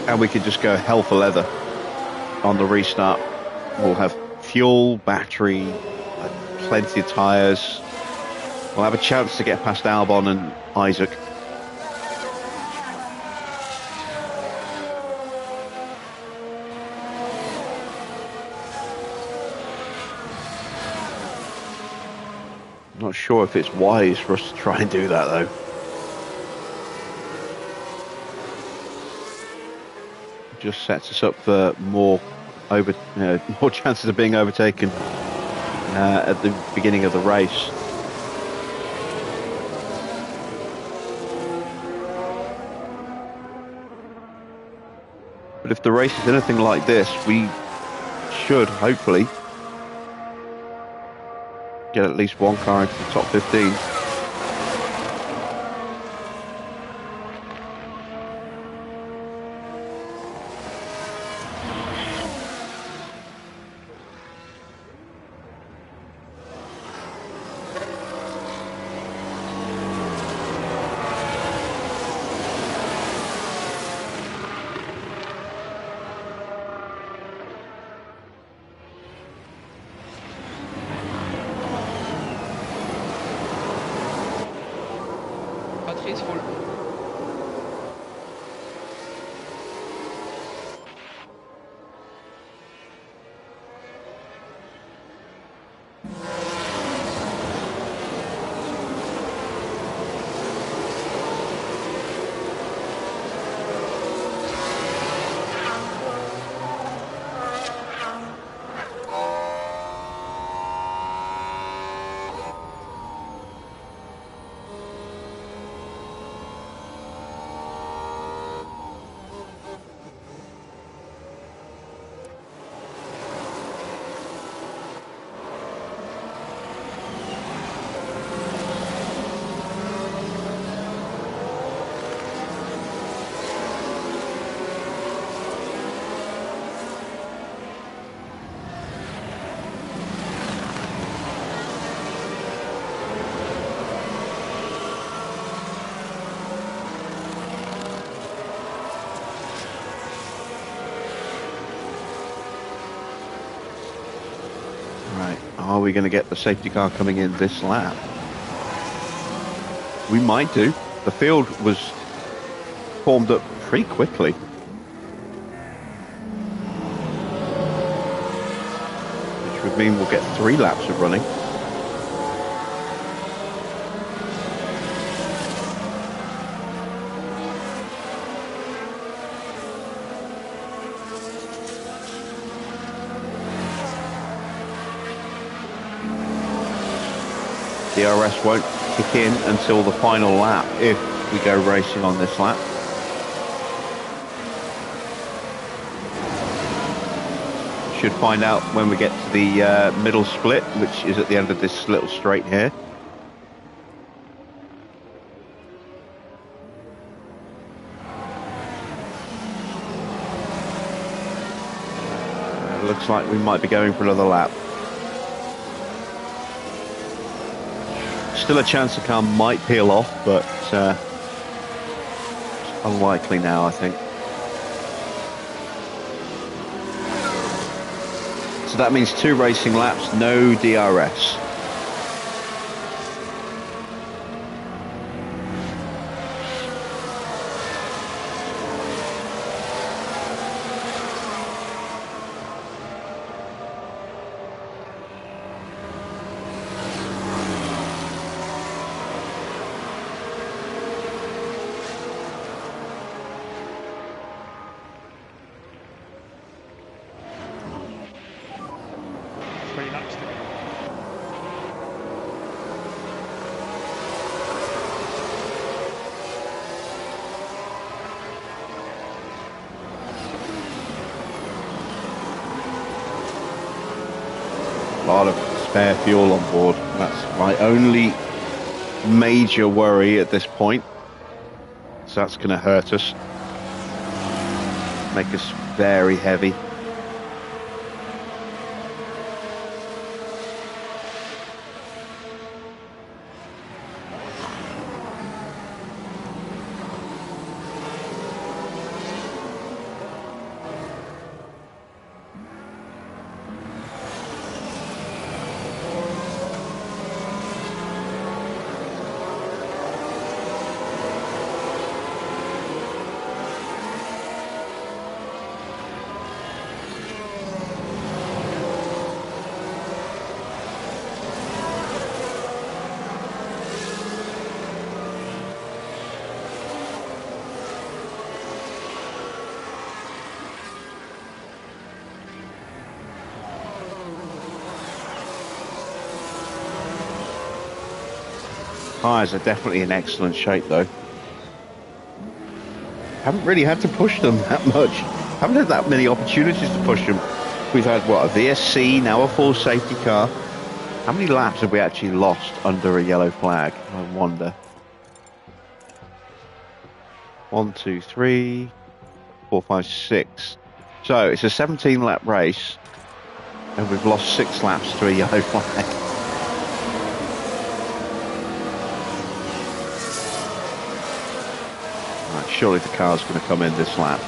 And we could just go hell for leather on the restart. We'll have fuel, battery, plenty of tyres. We'll have a chance to get past Albon and Isaac. I'm not sure if it's wise for us to try and do that though. Just sets us up for more chances of being overtaken at the beginning of the race. But if the race is anything like this, we should hopefully get at least 1 car into the top 15. Batterie is full. Are we going to get the safety car coming in this lap? We might do. The field was formed up pretty quickly. Which would mean we'll get 3 laps of running. DRS won't kick in until the final lap if we go racing on this lap. Should find out when we get to the middle split, which is at the end of this little straight here. Looks like we might be going for another lap. Still a chance the car might peel off, but it's unlikely now, I think. So that means 2 racing laps, no DRS. A lot of spare fuel on board. That's my only major worry at this point. So that's going to hurt us. Make us very heavy. Tyres are definitely in excellent shape though. Haven't really had to push them that much. Haven't had that many opportunities to push them. We've had, what, a VSC, now a full safety car. How many laps have we actually lost under a yellow flag? I wonder. 1, 2, 3, 4, 5, 6. So it's a 17 lap race and we've lost 6 laps to a yellow flag. Right, surely the car's going to come in this lap.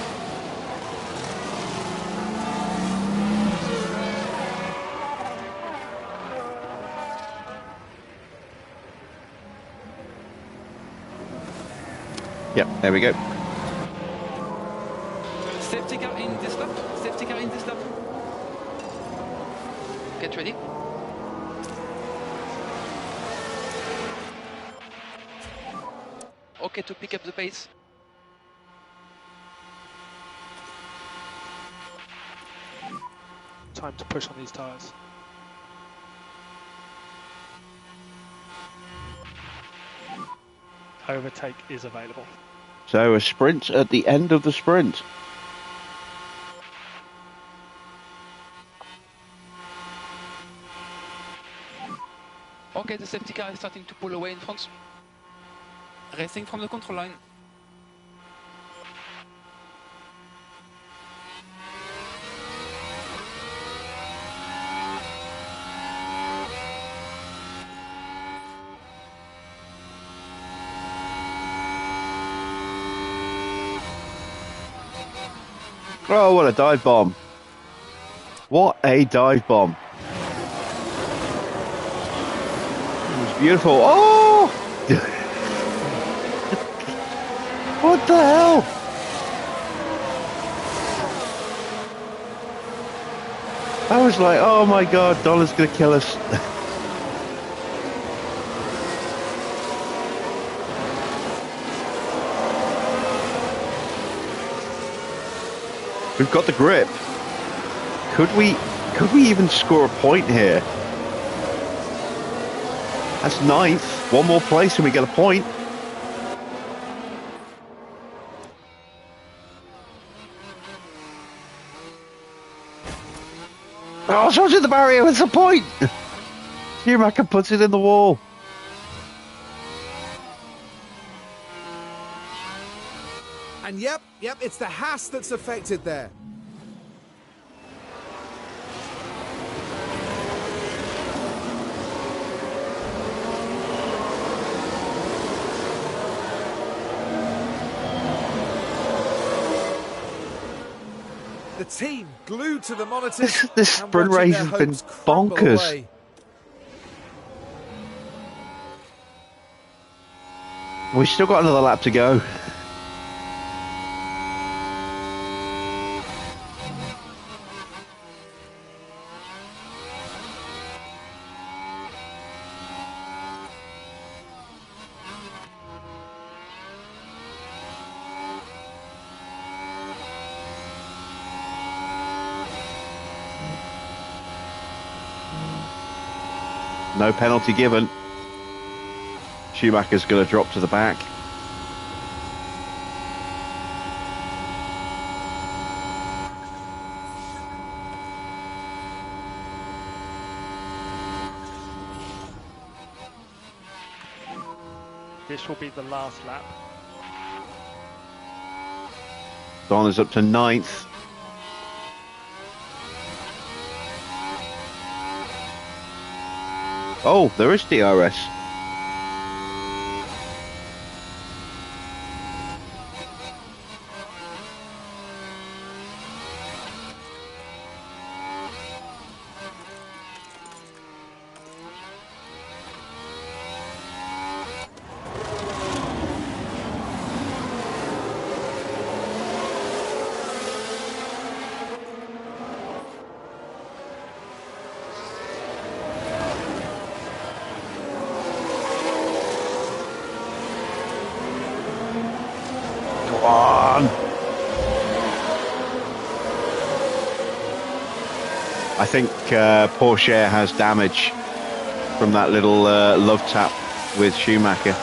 Yep, there we go. Safety car in this lap. Safety car in this lap. Get ready. Okay, to pick up the pace. Time to push on these tyres. Overtake is available. So a sprint at the end of the sprint. Okay, the safety car is starting to pull away in front. Racing from the control line. Oh, what a dive bomb. What a dive bomb. Beautiful. Oh! What the hell? I was like, oh my god, Donna's gonna kill us. We've got the grip. Could we even score a point here? That's ninth. One more place and we get a point. Oh, shots at the barrier. What's the point? Schumacher puts it in the wall. And yep, it's the Haas that's affected there. The team glued to the monitors. This sprint race has been bonkers. Away. We've still got another lap to go. No penalty given. Schumacher's going to drop to the back. This will be the last lap. Don is up to ninth. Oh, there is DRS. I think Porsche has damage from that little love tap with Schumacher.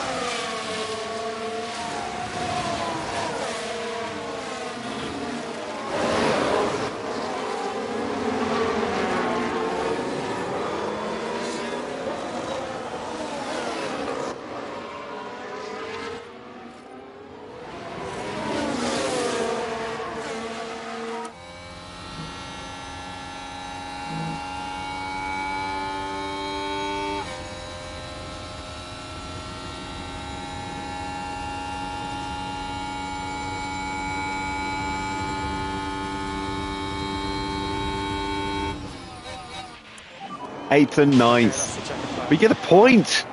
Eighth and ninth. We get a point.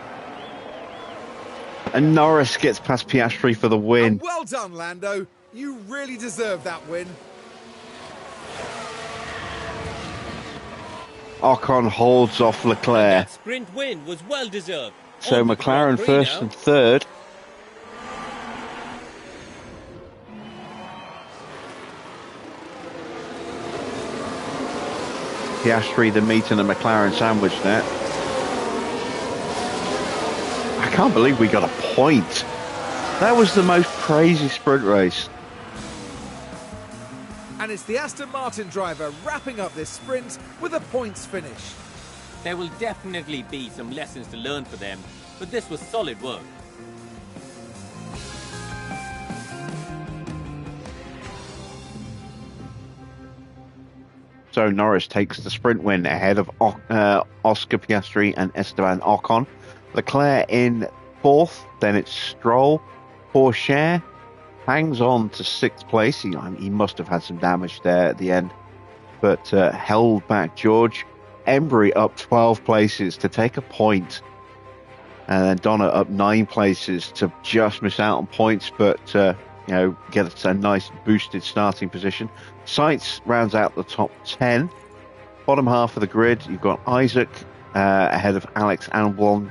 And Norris gets past Piastri for the win. And well done, Lando. You really deserve that win. Ocon holds off Leclerc. That sprint win was well deserved. So McLaren first and third. Piastri, the meat and the McLaren sandwich there. I can't believe we got a point. That was the most crazy sprint race. And it's the Aston Martin driver wrapping up this sprint with a points finish. There will definitely be some lessons to learn for them, but this was solid work. So Norris takes the sprint win ahead of Oscar Piastri and Esteban Ocon. Leclerc in fourth, then it's Stroll. Porsche hangs on to sixth place. He must have had some damage there at the end, but held back George. Embry up 12 places to take a point. And then Donna up 9 places to just miss out on points, but get a nice boosted starting position. Sights rounds out the top 10. Bottom half of the grid, you've got Isaac ahead of Alex Albon,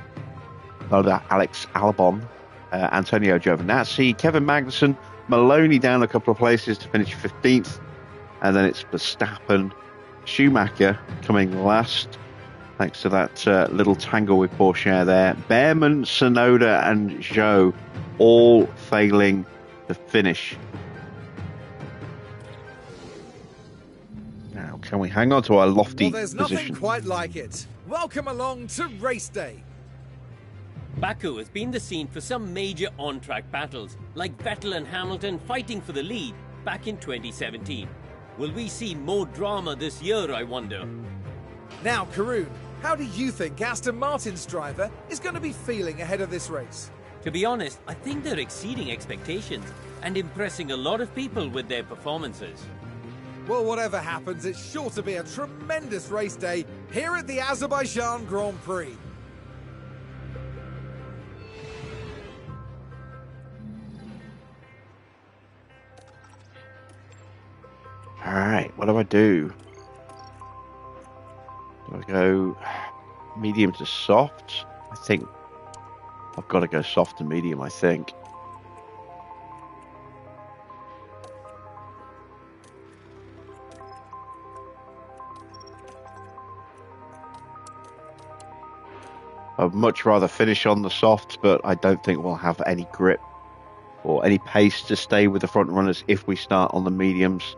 Antonio Giovinazzi, Kevin Magnussen, Maloney down a couple of places to finish 15th, and then it's Verstappen, Schumacher coming last, thanks to that little tangle with Porsche there. Behrman, Tsunoda, and Zhou all failing to finish. Now, can we hang on to our lofty Well, there's nothing position? quite like it. Welcome along to race day. Baku has been the scene for some major on-track battles, like Vettel and Hamilton fighting for the lead back in 2017. Will we see more drama this year, I wonder? Now, Karun, how do you think Aston Martin's driver is going to be feeling ahead of this race? To be honest, I think they're exceeding expectations and impressing a lot of people with their performances. Well, whatever happens, it's sure to be a tremendous race day here at the Azerbaijan Grand Prix. All right, what do I do? Do I go medium to soft? I think I've got to go soft to medium, I think. I'd much rather finish on the softs, but I don't think we'll have any grip or any pace to stay with the front runners if we start on the mediums.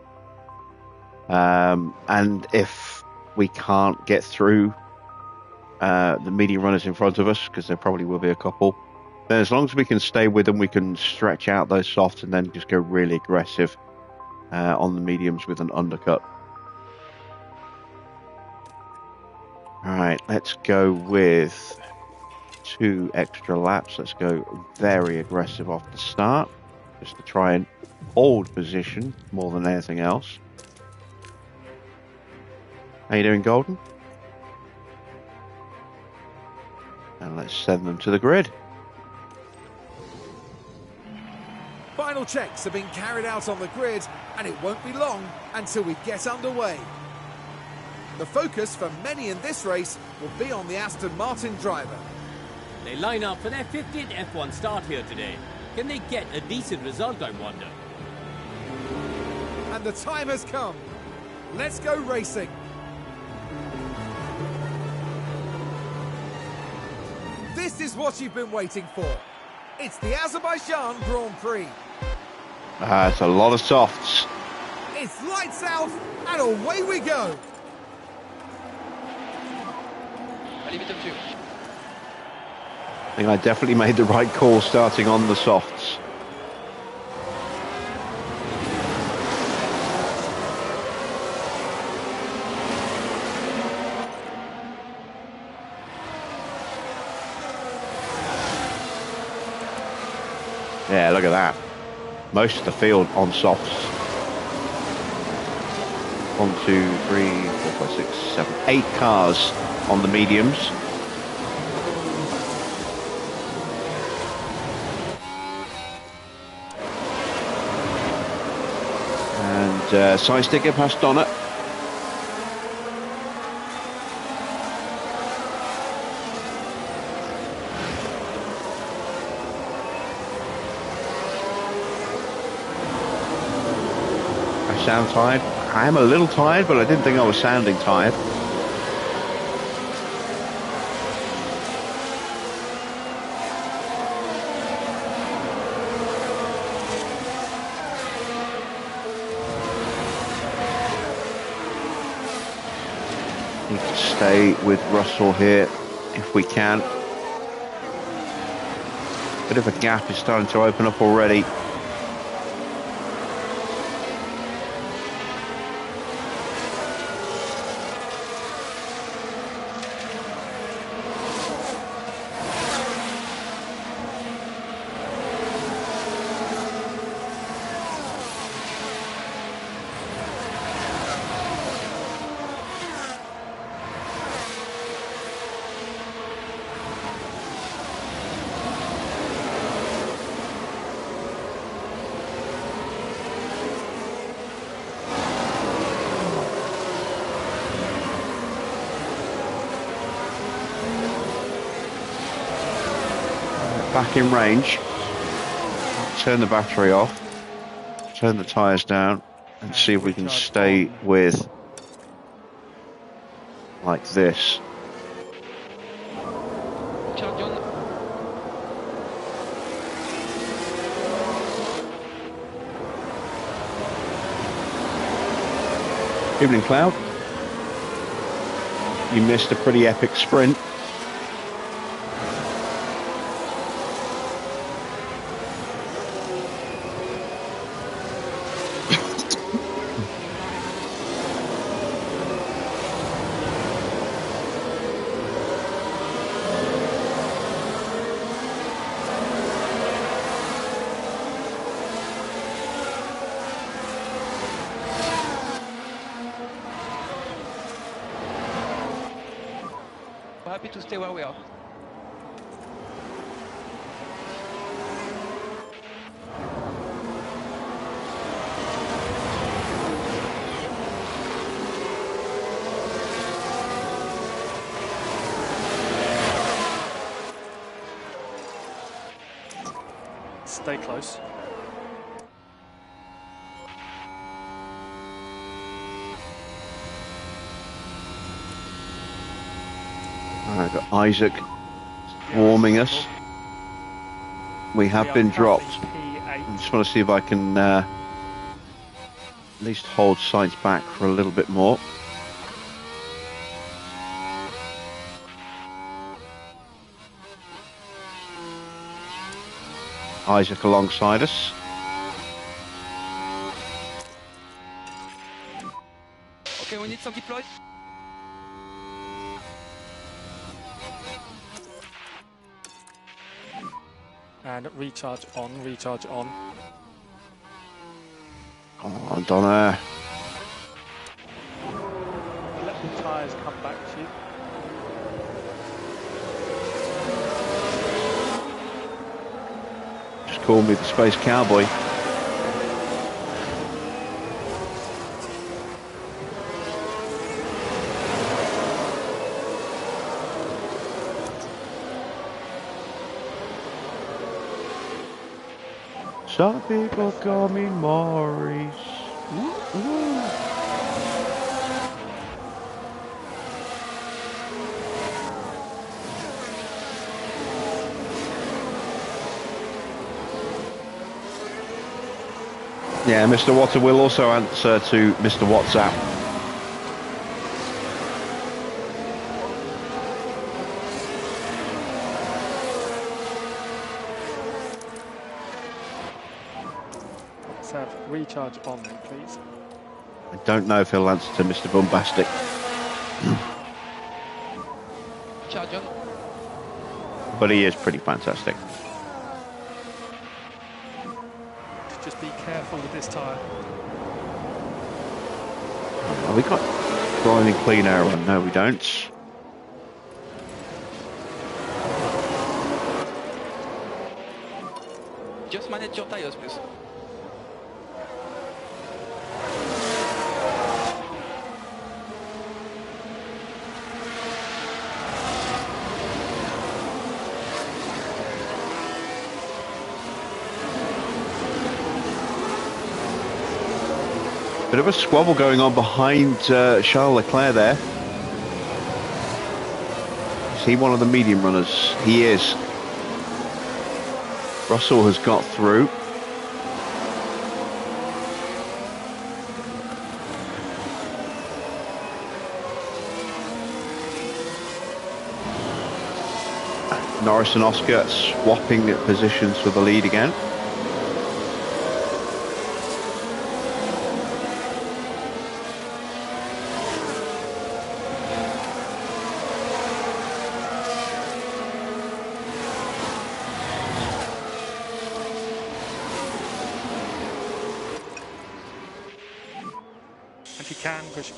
And if we can't get through the medium runners in front of us, because there probably will be a couple, then as long as we can stay with them, we can stretch out those softs and then just go really aggressive on the mediums with an undercut. All right, let's go with 2 extra laps. Let's go very aggressive off the start, just to try and hold position more than anything else. How you doing, Golden? And let's send them to the grid. Final checks are being carried out on the grid, and it won't be long until we get underway. The focus for many in this race will be on the Aston Martin driver. They line up for their 50th F1 start here today. Can they get a decent result, I wonder? And the time has come. Let's go racing. This is what you've been waiting for. It's the Azerbaijan Grand Prix. It's a lot of softs. It's lights out, and away we go. Allez, vite dessus. I think I definitely made the right call starting on the softs. Yeah, look at that. Most of the field on softs. 1, 2, 3, 4, 5, 6, 7, 8 cars on the mediums. And side sticker past Donna. I sound tired. I am a little tired, but I didn't think I was sounding tired. Need to stay with Russell here if we can. Bit of a gap is starting to open up already. back in range. Turn the battery off. Turn the tyres down and see if we can stay with like this. Charge on. Evening, Cloud. You missed a pretty epic sprint. We're happy to stay where we are. Stay close. I've got Isaac warming us. We have been dropped. I just want to see if I can at least hold sights back for a little bit more. Isaac alongside us. Okay, we need some deploy. And recharge on, recharge on. Oh, Donna. Let the tyres come back to you. Just call me the Space Cowboy. Some people call me Maurice. Yeah, Mr. Water will also answer to Mr. WhatsApp. Let's have recharge on then, please. I don't know if he'll answer to Mr. Bombastic. Charge on. But he is pretty fantastic. Just be careful with this tyre. Have we got driving clean air on? No, we don't. Just manage your tires, please. Bit of a squabble going on behind Charles Leclerc there. Is he one of the medium runners? He is. Russell has got through. Norris and Oscar swapping positions for the lead again. If you can, push.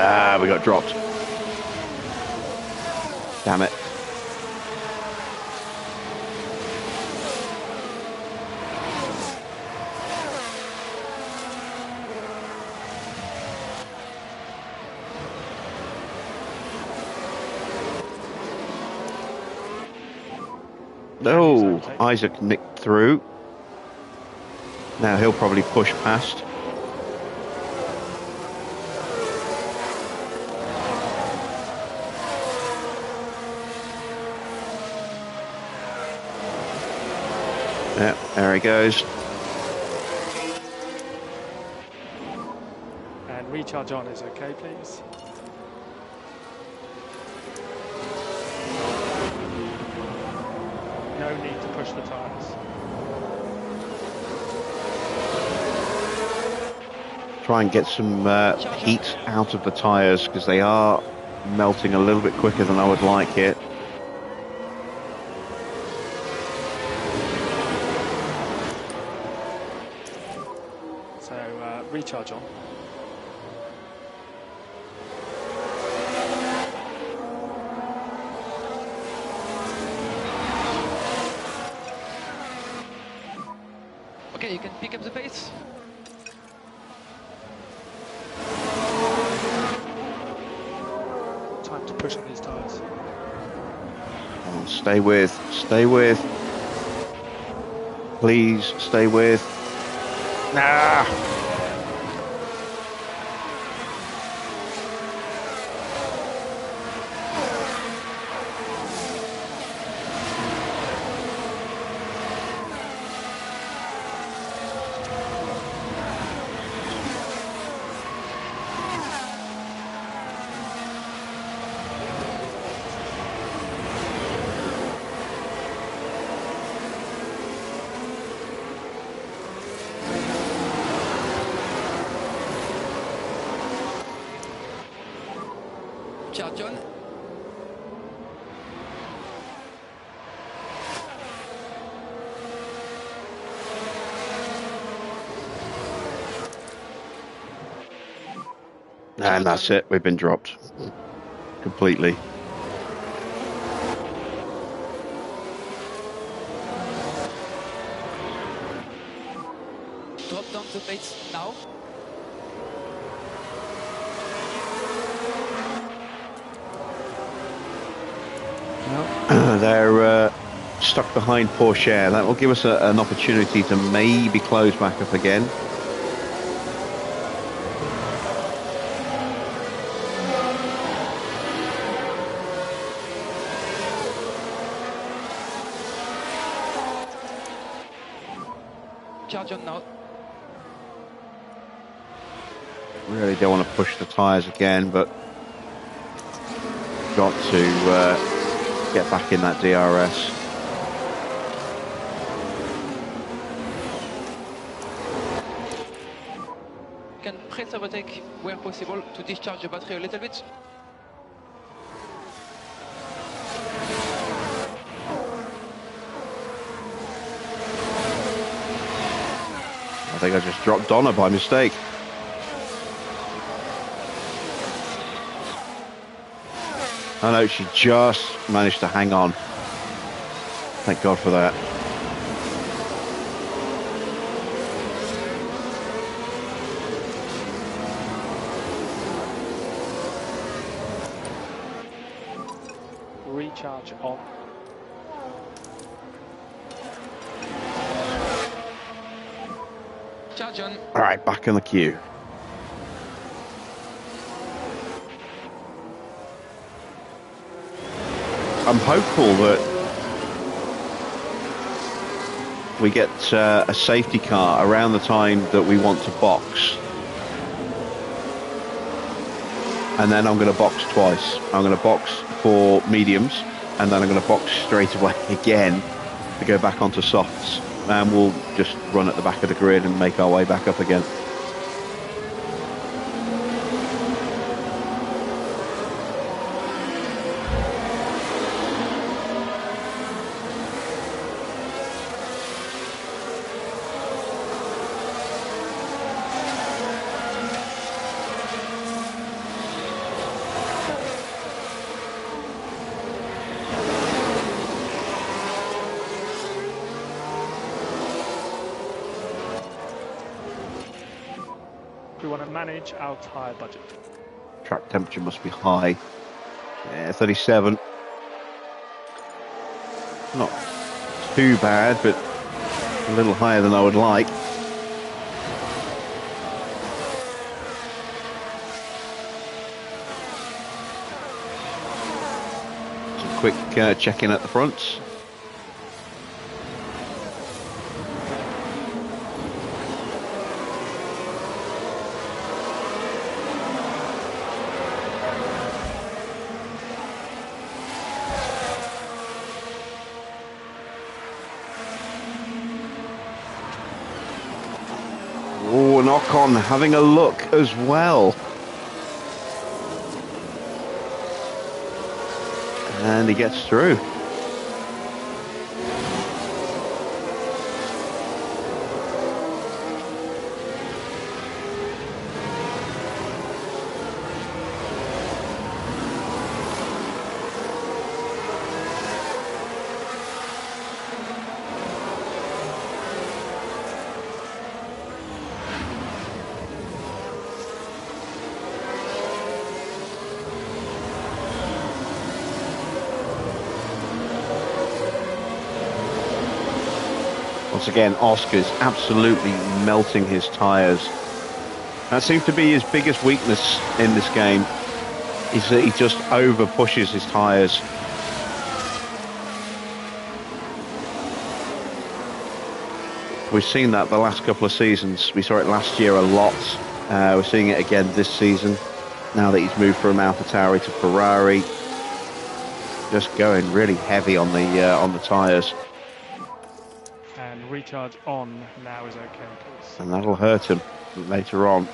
Ah, we got dropped. Damn it. No, Isaac nicked through. Now he'll probably push past. Yeah, there he goes. And recharge on is okay, please. No need to push the tyres. Try and get some heat out of the tyres because they are melting a little bit quicker than I would like it. So recharge on. Okay, you can pick up the pace. Time to push on these tyres. Oh, stay with. Please stay with. Nah. Charge on. And that's it. We've been dropped completely. Drop down the pace now. They're stuck behind Porsche. That will give us an opportunity to maybe close back up again. Charge on now. Really don't want to push the tyres again, but got to get back in that DRS. You can press overtake where possible to discharge the battery a little bit. I think I just dropped Donna by mistake. Oh no, she just managed to hang on. Thank God for that. Recharge on. Charge on. All right, back in the queue. I'm hopeful that we get a safety car around the time that we want to box. And then I'm going to box twice. I'm going to box for mediums, and then I'm going to box straight away again to go back onto softs. And we'll just run at the back of the grid and make our way back up again. We want to manage our tyre budget. Track temperature must be high. Yeah, 37. Not too bad, but a little higher than I would like. Some quick check-in at the front. Oh, an Ocon having a look as well. And he gets through. Once again, Oscar's absolutely melting his tyres. That seems to be his biggest weakness in this game, is that he just over pushes his tyres. We've seen that the last couple of seasons. We saw it last year a lot. We're seeing it again this season, now that he's moved from AlphaTauri to Ferrari. Just going really heavy on the tyres. And recharge on now is okay, please. And that'll hurt him later on.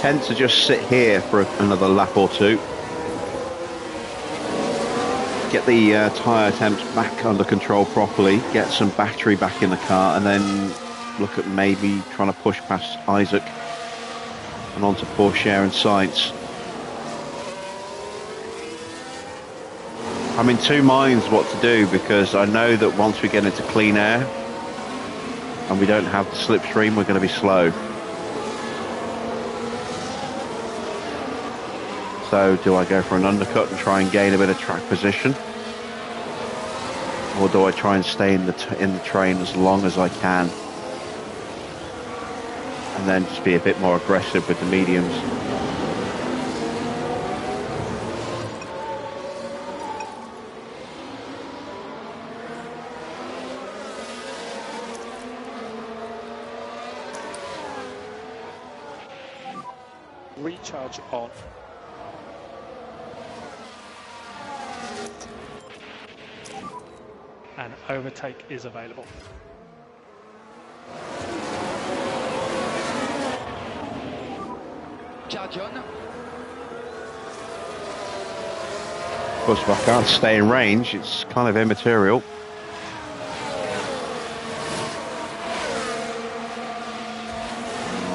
Tend to just sit here for another lap or two. Get the tyre temps back under control properly, get some battery back in the car, and then look at maybe trying to push past Isaac and onto Pourchaire and Sainz. I'm in two minds what to do, because I know that once we get into clean air and we don't have the slipstream, we're going to be slow. So do I go for an undercut and try and gain a bit of track position, or do I try and stay in the train as long as I can and then just be a bit more aggressive with the mediums? Recharge on. And overtake is available. Charge on. Of course, if I can't stay in range, it's kind of immaterial.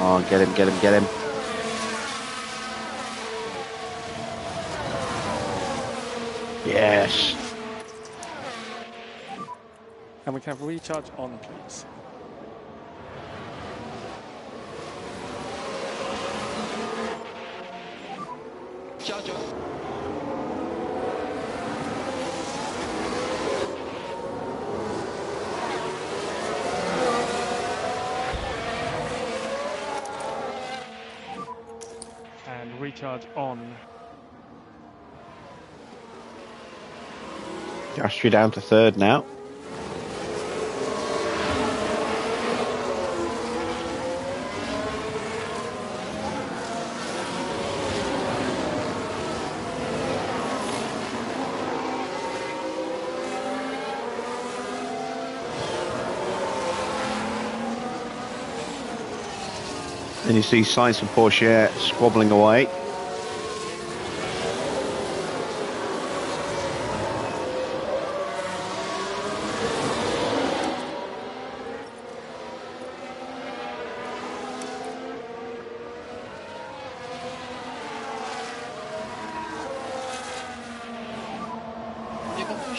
Oh, get him, get him, get him. Yes. And we can have recharge on, please. Charge on. And recharge on. Piastri down to third now. And you see Sainz and Pourchaire squabbling away.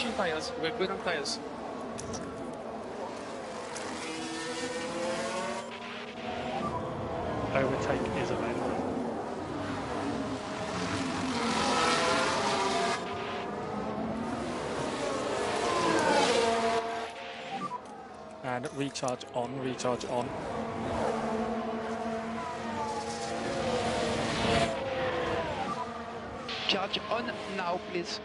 push on tires. We're good on tires. Overtake is available. And recharge on, recharge on. Charge on now, please.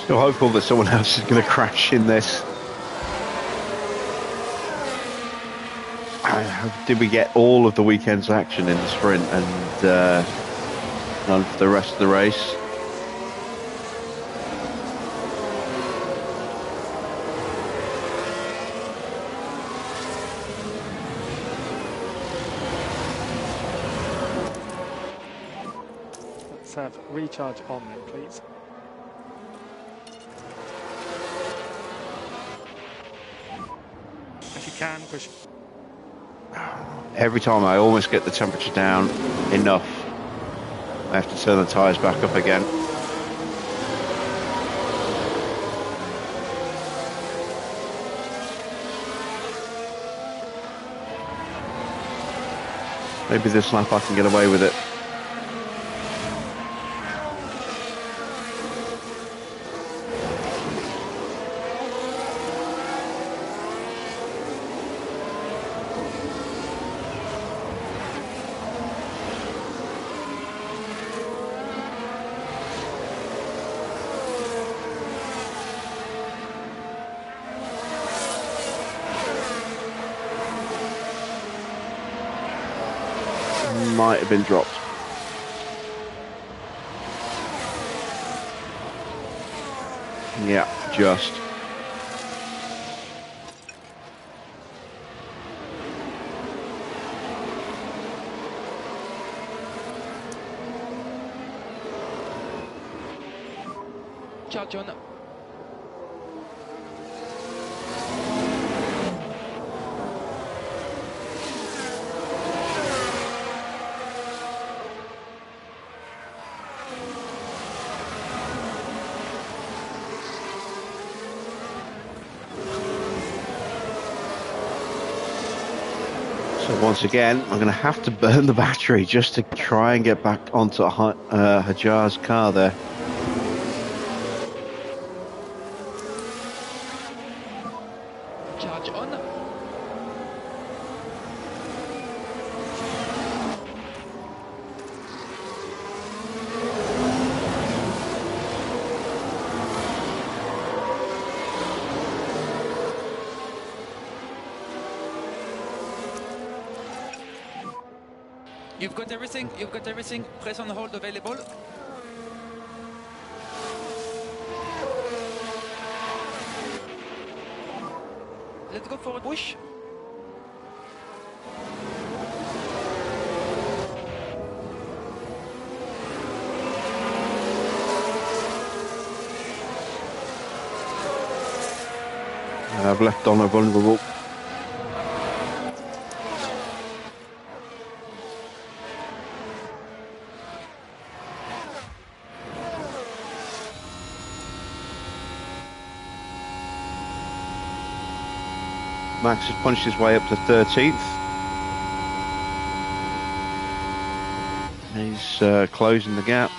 Still hopeful that someone else is going to crash in this. Did we get all of the weekend's action in the sprint and none for the rest of the race? Let's have recharge on then, please. If you can, push. Every time I almost get the temperature down enough, I have to turn the tyres back up again. Maybe this lap I can get away with it. Might have been dropped. Yeah, just. Charge on. So once again, I'm going to have to burn the battery just to try and get back onto Hajar's car there. Charge on. You've got everything, press on hold available. Let's go for a push. I've left on a vulnerable. Max has punched his way up to 13th. He's closing the gap.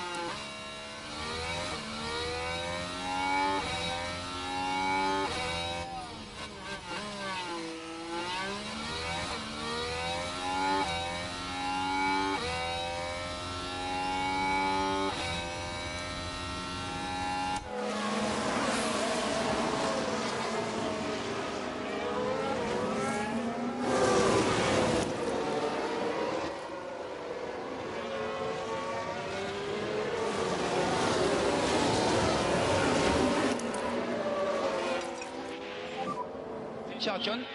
Charge on.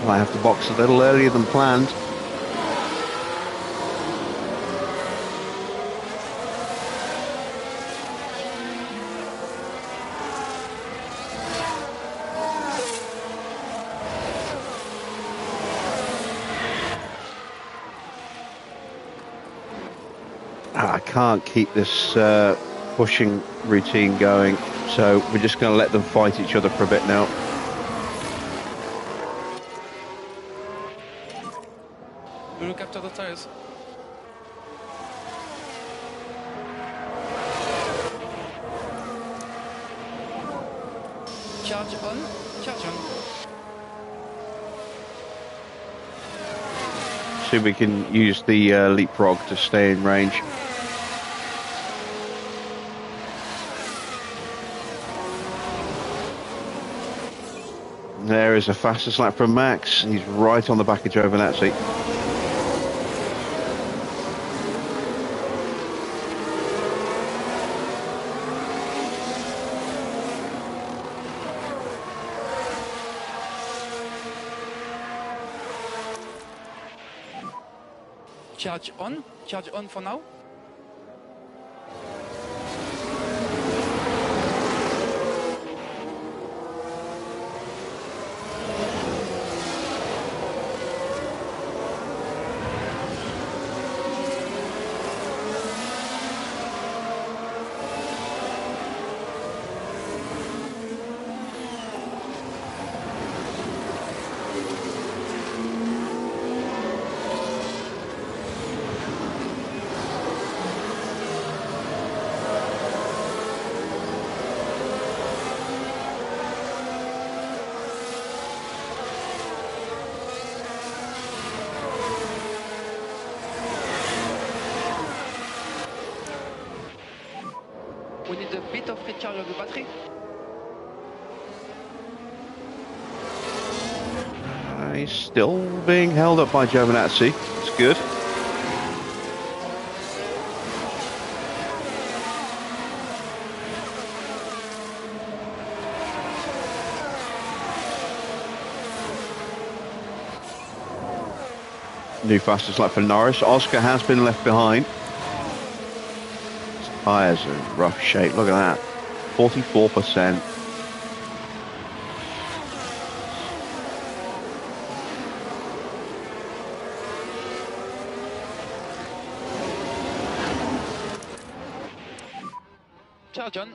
I have to box a little earlier than planned. I can't keep this pushing routine going, so we're just going to let them fight each other for a bit now. You look after the tires. Charge on, charge on. See if we can use the leapfrog to stay in range. There is a fastest lap from Max. He's right on the back of Giovinazzi. Charge on for now. We need a bit of recharge of the battery. He's still being held up by Giovinazzi. It's good. New fastest lap for Norris. Oscar has been left behind. His tyres are in rough shape. Look at that. 44%. Charge on.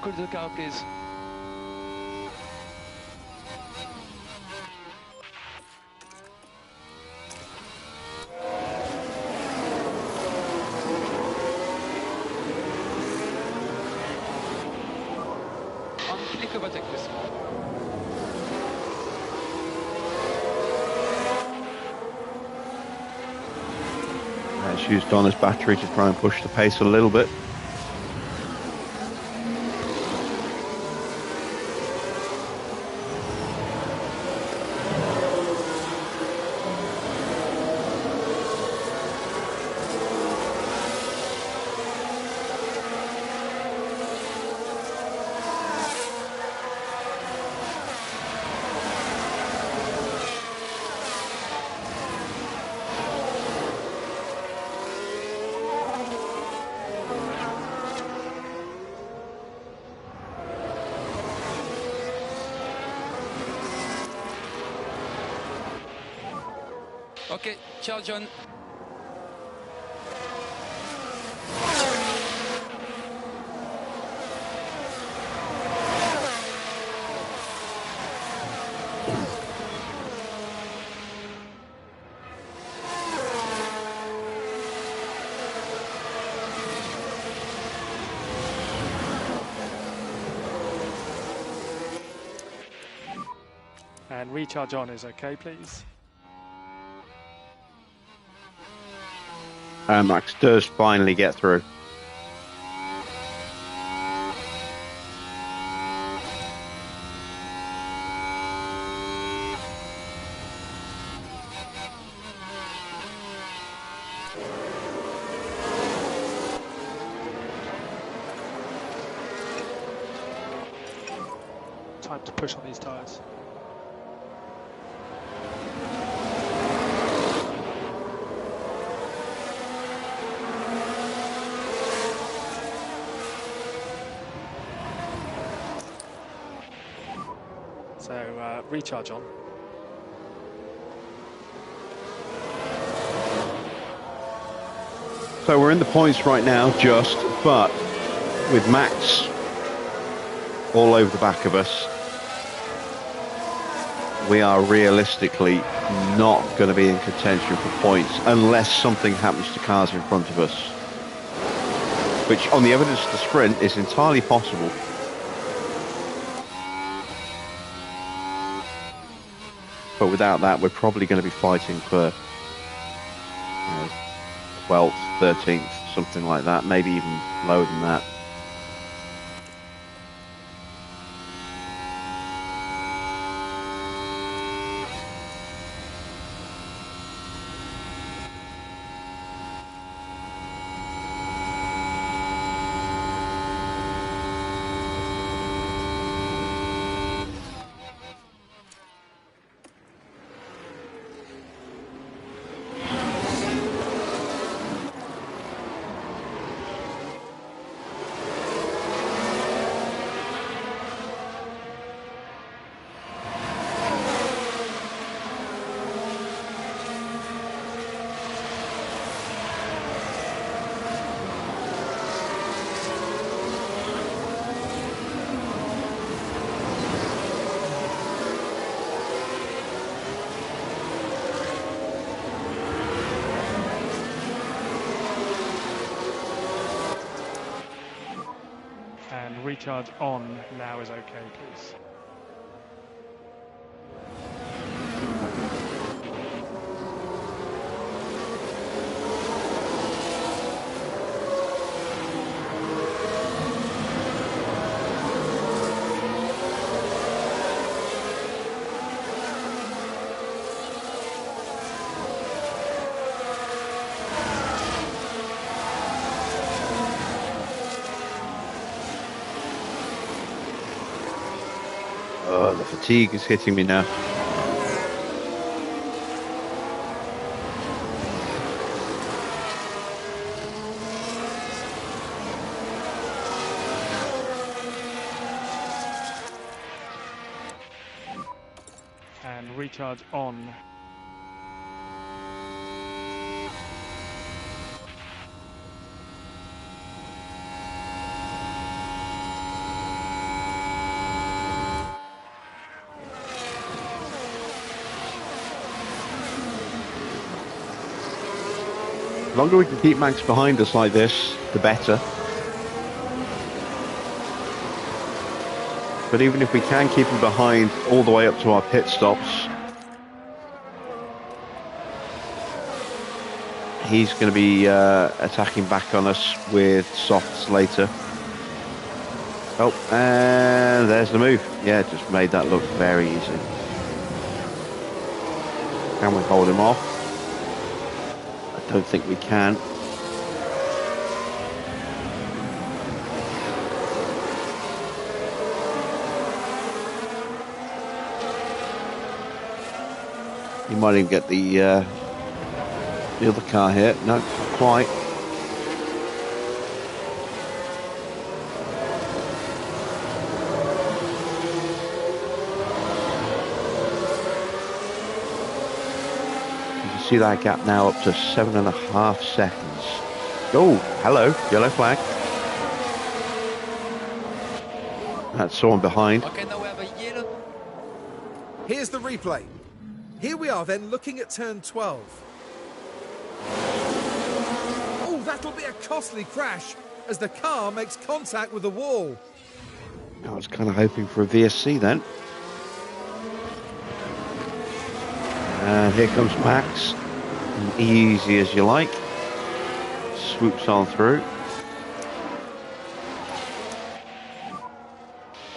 Cool the car, please. On click overtake, please. Let's use Donna's battery to try and push the pace a little bit. Okay, charge on. And recharge on is okay, please. And Max does finally get through. time to push on these tyres. So recharge on. So we're in the points right now, but with Max all over the back of us, we are realistically not going to be in contention for points unless something happens to cars in front of us, which on the evidence of the sprint is entirely possible. But without that, we're probably going to be fighting for 12th, 13th, something like that, maybe even lower than that. And recharge on now is okay, please. Oh, the fatigue is hitting me now. And recharge on. The longer we can keep Max behind us like this, the better. But even if we can keep him behind all the way up to our pit stops, he's going to be attacking back on us with softs later. Oh, and there's the move. Yeah, just made that look very easy. Can we hold him off? I don't think we can. You might even get the other car here. No, not quite. You can see that gap now up to 7.5 seconds. Oh, hello, yellow flag. That's someone behind. Okay, now we have a yellow. Here's the replay. Here we are then looking at turn 12. Oh, that'll be a costly crash as the car makes contact with the wall. I was kind of hoping for a VSC then. And here comes Max. Easy as you like. Swoops on through.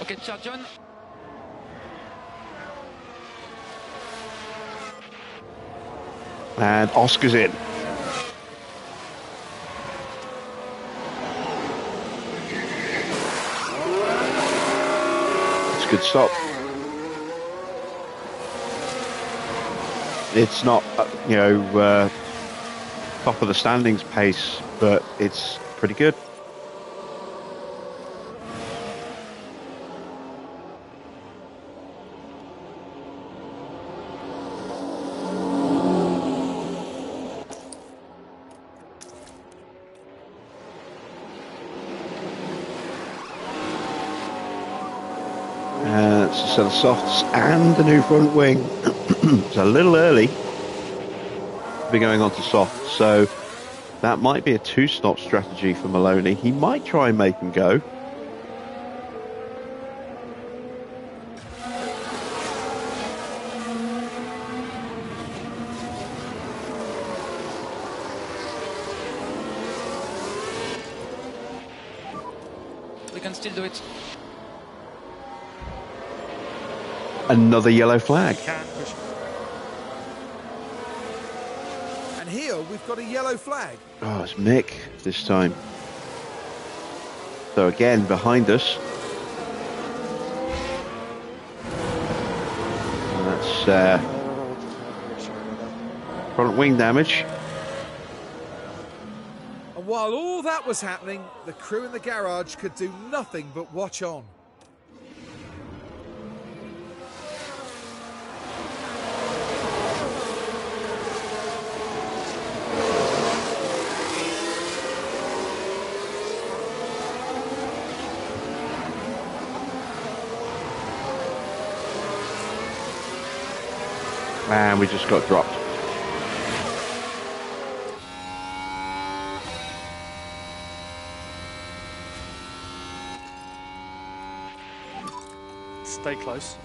Okay, charge on. And Oscar's in. It's good stop. It's not, top of the standings pace, but it's pretty good. It's a set of softs and the new front wing. It's a little early to be going on to soft, so that might be a two-stop strategy for Maloney. He might try and make him go. We can still do it. Another yellow flag. Can push. And here we've got a yellow flag. Oh, it's Mick this time. So again, behind us. And that's front wing damage. And while all that was happening, the crew in the garage could do nothing but watch on. And we just got dropped. Stay close.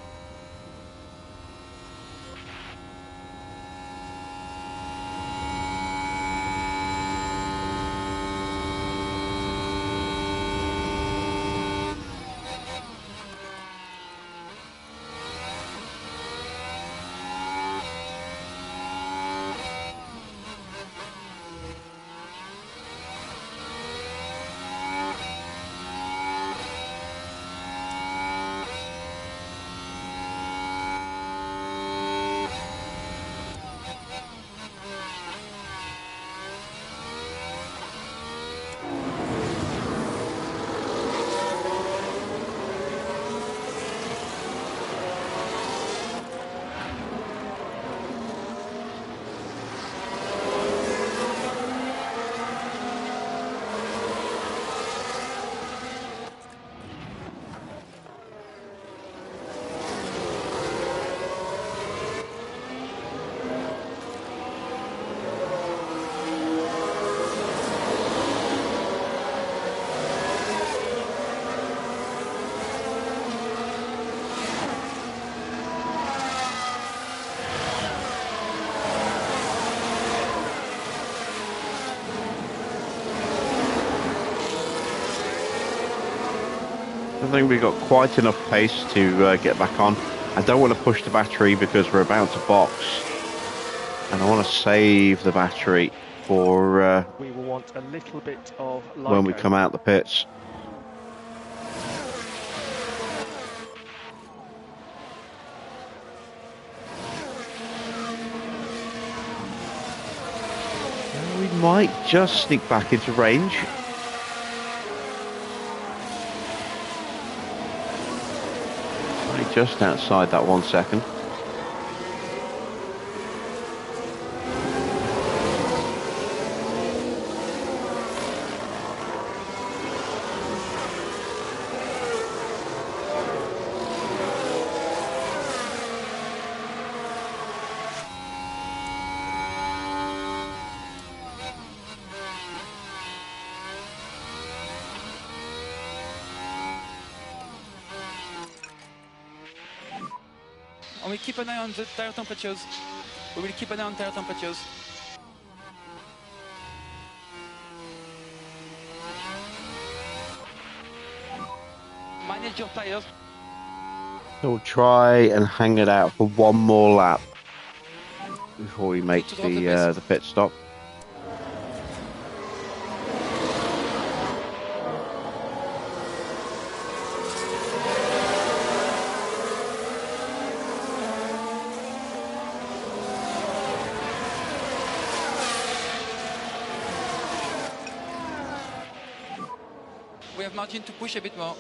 I think we've got quite enough pace to get back on. I don't want to push the battery because we're about to box, and I want to save the battery for We will want a little bit of when we Lyco. come out the pits. We might just sneak back into range. Just outside that 1 second. And we keep an eye on the tire temperatures. We will keep an eye on tire temperatures. Manage your tires. We'll try and hang it out for one more lap before we make the pit stop. have margin to push a bit more.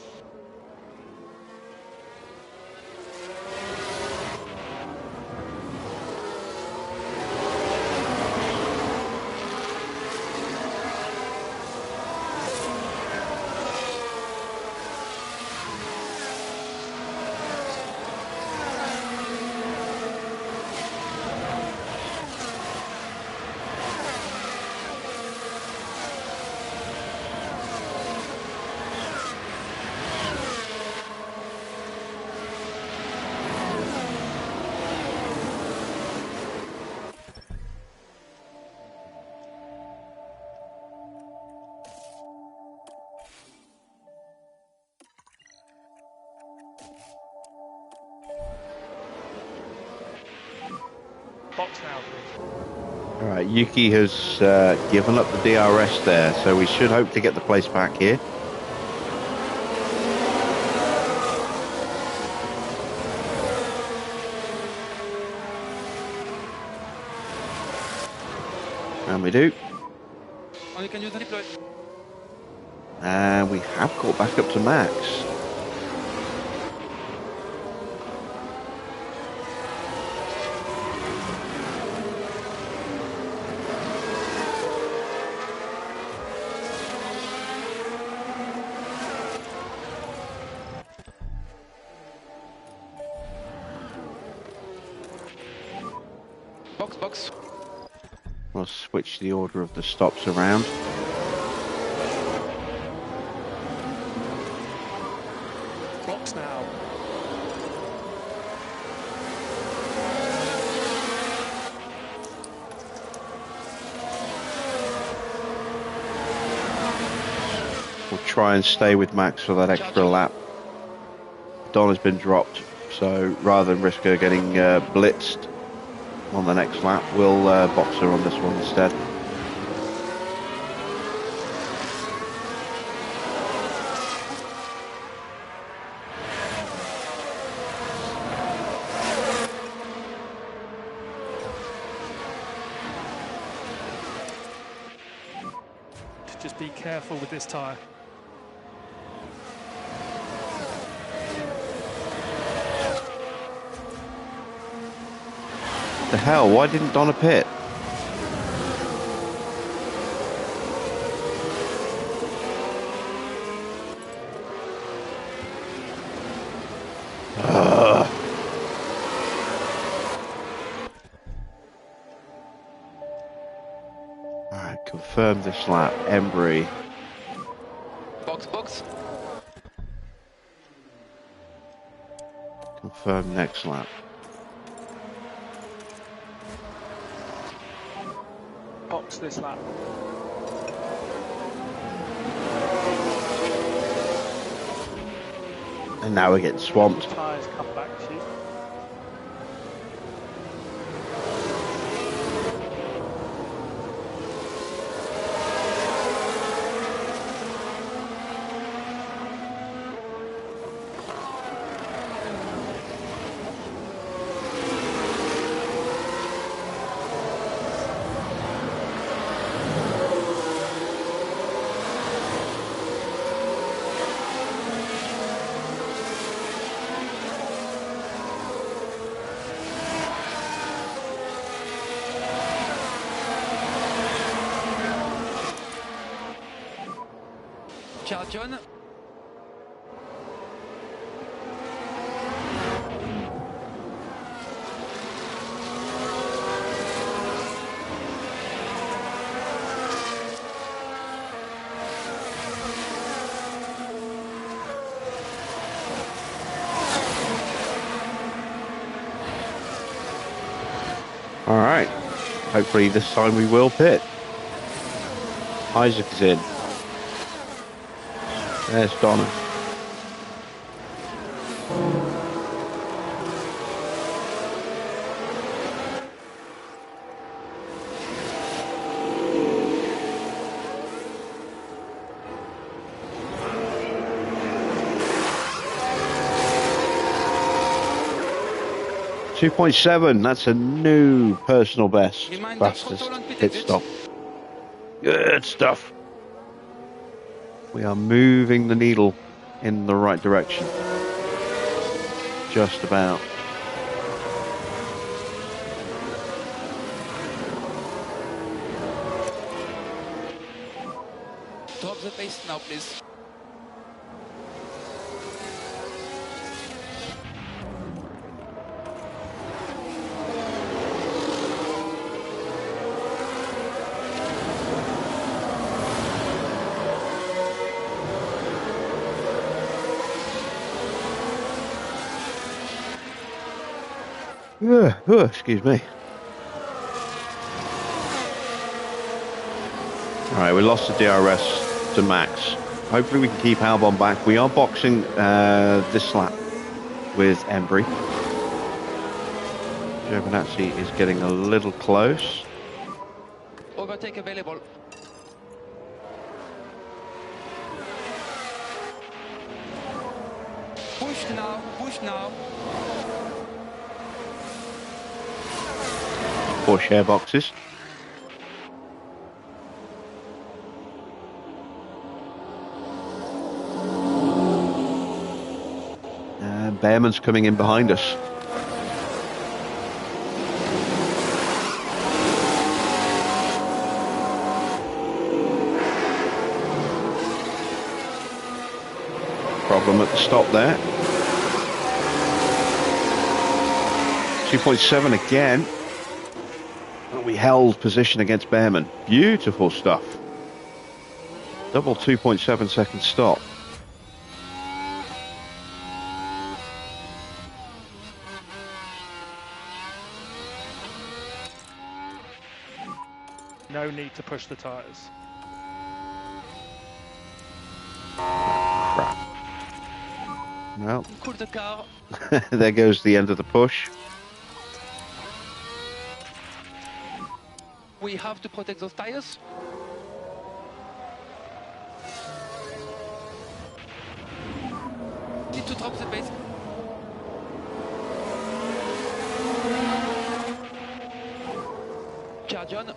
Box now, please. All right, Yuki has given up the DRS there, so we should hope to get the place back here. And we do. Oh, you can use the deploy. And we have got back up to max. Box. We'll switch the order of the stops around. Box now. We'll try and stay with Max for that extra lap. Don has been dropped, so rather than risk her getting blitzed on the next lap, we'll box her on this one instead. Just be careful with this tyre. The hell, why didn't Donna pit? Alright, confirm this lap. Embry. Box. Confirm next lap. Box this lap. And now we're getting swamped. Tyres come back to you. Charles John. All right. Hopefully this time we will pit. Isaac is in. There's Donna. .7, that's a new personal best. Fastest pit stop. Good stuff. We are moving the needle in the right direction. Just about. Drop the pace now, please. Excuse me. Alright, we lost the DRS to Max. Hopefully we can keep Albon back. We are boxing this lap with Embry. Giovinazzi is getting a little close. Overtake available. Push now, push now. Push air boxes. And Behrman's coming in behind us. Problem at the stop there. 2.7 again. We held position against Behrman. Beautiful stuff. Double 2.7 second stop. No need to push the tyres. Crap. Well, Cool the car. there goes the end of the push. We have to protect those tires. Need to drop the pace. Charge on.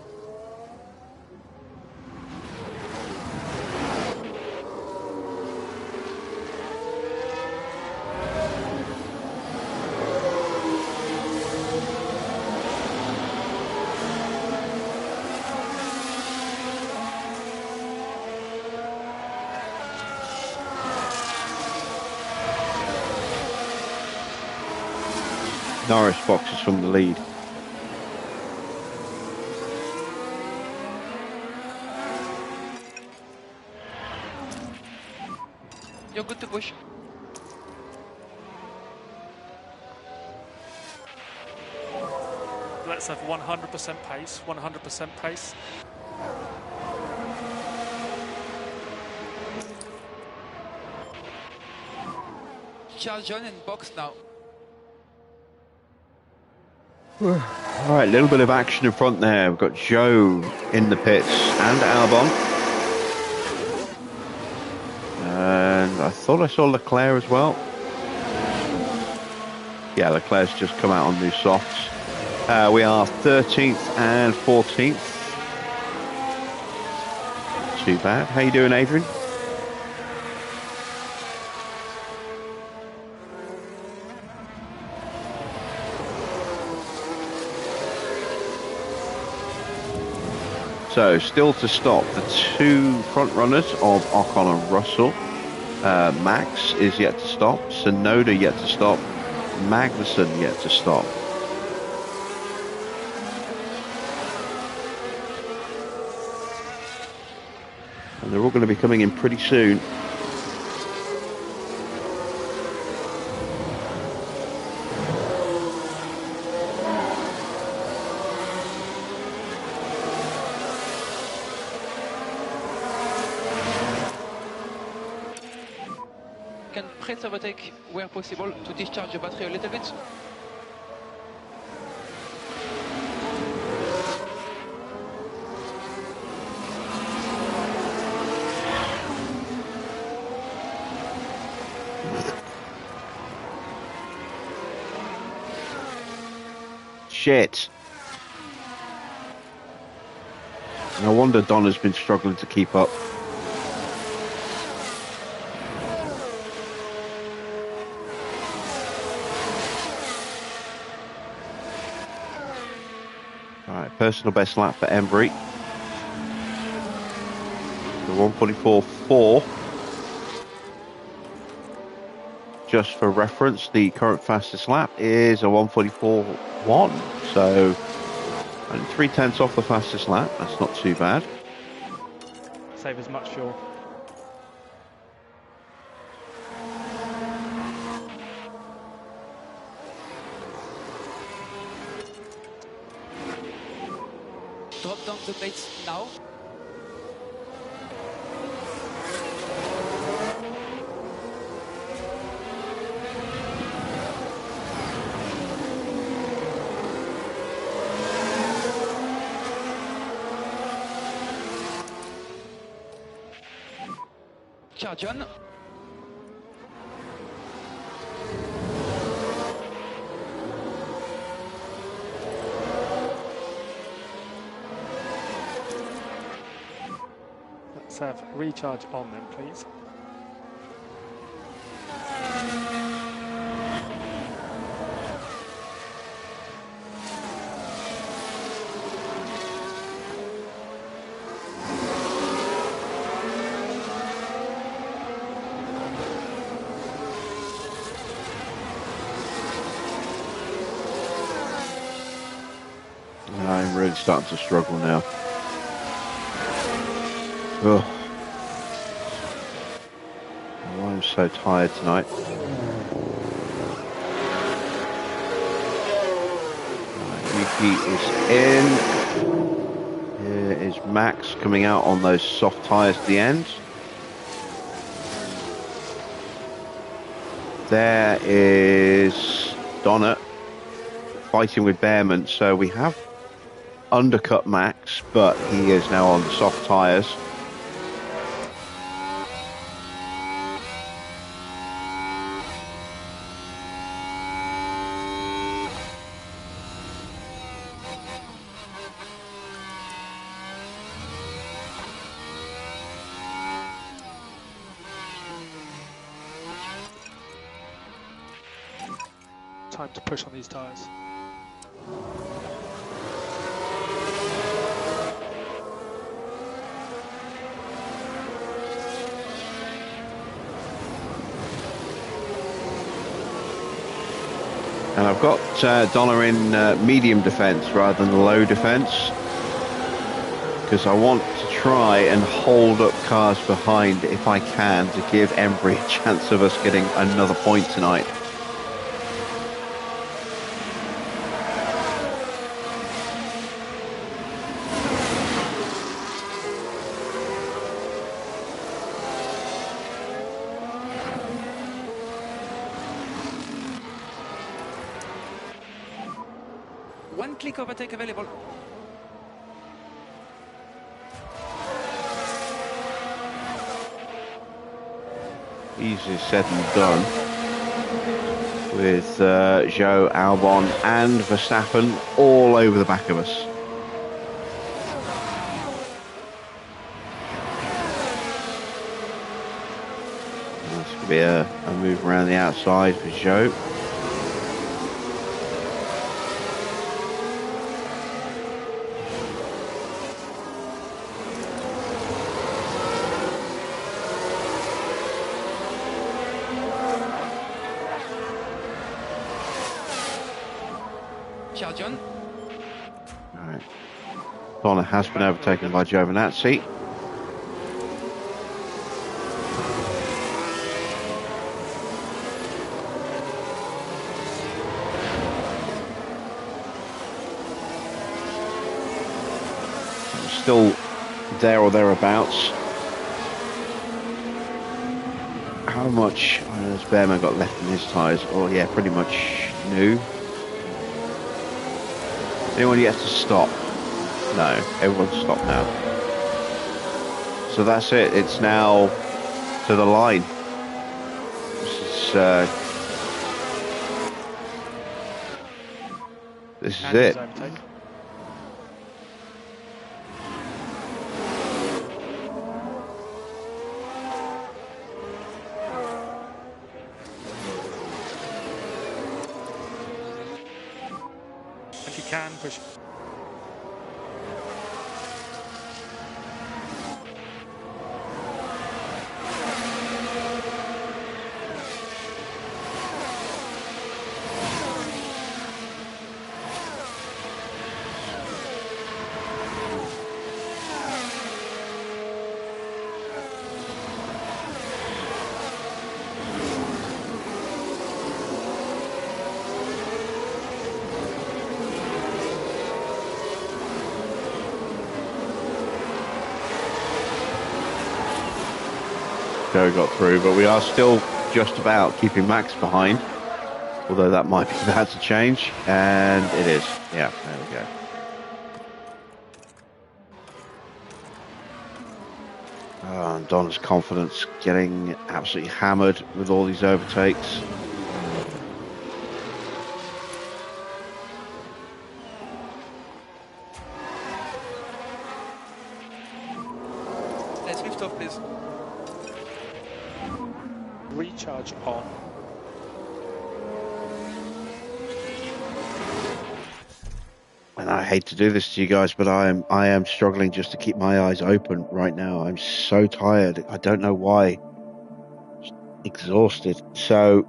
Norris boxes from the lead. You're good to push. Let's have 100% pace, 100% pace. Charge on and box now. All right, a little bit of action in front there. We've got Joe in the pits and Albon. And I thought I saw Leclerc as well. Yeah, Leclerc's just come out on new softs. We are 13th and 14th. Too bad. How you doing, Adrian? So, still to stop, the two front runners of Ocon and Russell. Max is yet to stop, Tsunoda yet to stop, Magnussen yet to stop. And they're all going to be coming in pretty soon. Can press overtake where possible to discharge the battery a little bit. Shit. No wonder Donna's been struggling to keep up. All right, personal best lap for Embry. The 1:44.4. Just for reference, the current fastest lap is a 1:44.1. So, only 3/10 off the fastest lap. That's not too bad. Save as much fuel. Drop down the plates now. Charge on. Let's have recharge on then, please. I'm really starting to struggle now. Ugh. Oh, I'm so tired tonight. Yuki is in. Here is Max coming out on those soft tyres at the end. There is Donna fighting with Behrman. So we have undercut Max, but he is now on the soft tyres. Time to push on these tyres. And I've got Donna in medium defence rather than low defence, because I want to try and hold up cars behind if I can to give Embry a chance of us getting another point tonight. One click overtake available. Easier said than done, with Joe, Albon and Verstappen all over the back of us. That's going to be a move around the outside for Joe. Charge on. Alright. Donna has been overtaken by Giovinazzi. Still there or thereabouts. How much has Behrman got left in his tyres? Oh yeah, pretty much new. Anyone yet to stop? No, everyone's stopped now. So that's it. It's now to the line. This is it. If you can, push. Joe got through, but we are still just about keeping Max behind. Although that might be about to change, and it is. Yeah, there we go. Oh, and Don's confidence getting absolutely hammered with all these overtakes. Let's lift off, please. Recharge on. And I hate to do this to you guys, but I am struggling just to keep my eyes open right now. I'm so tired. I don't know why. Just exhausted. So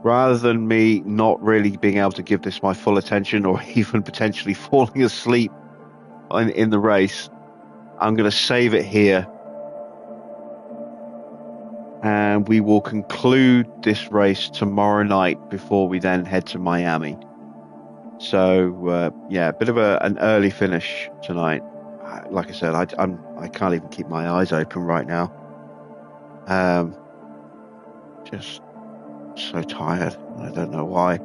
rather than me not really being able to give this my full attention, or even potentially falling asleep in the race, I'm going to save it here. And we will conclude this race tomorrow night before we then head to Miami. So yeah, a bit of an early finish tonight. Like I said, I can't even keep my eyes open right now. Just so tired. I don't know why.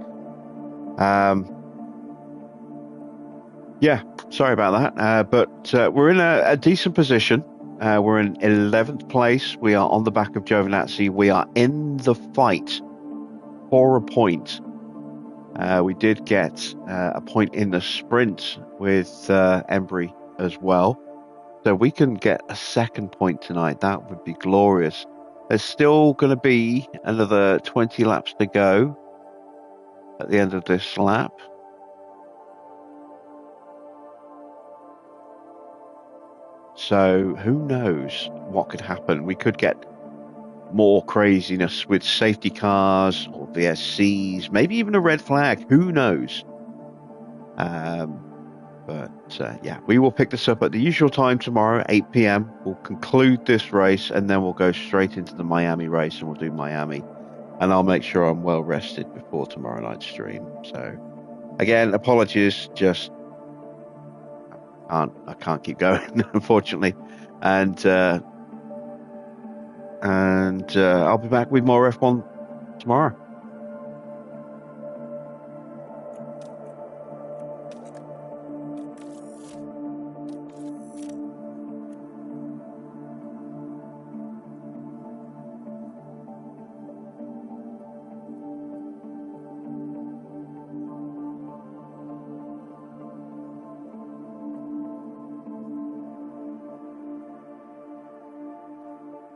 Yeah, sorry about that. But we're in a decent position. We're in 11th place. We are on the back of Giovinazzi. We are in the fight for a point. We did get a point in the sprint with Embry as well. So we can get a second point tonight. That would be glorious. There's still going to be another 20 laps to go at the end of this lap. So who knows what could happen? We could get more craziness with safety cars or VSCs, maybe even a red flag. Who knows? Yeah, we will pick this up at the usual time tomorrow, 8 p.m. We'll conclude this race, and then we'll go straight into the Miami race, and we'll do Miami. And I'll make sure I'm well rested before tomorrow night's stream. So, again, apologies. Just I can't keep going, unfortunately. And I'll be back with more F1 tomorrow.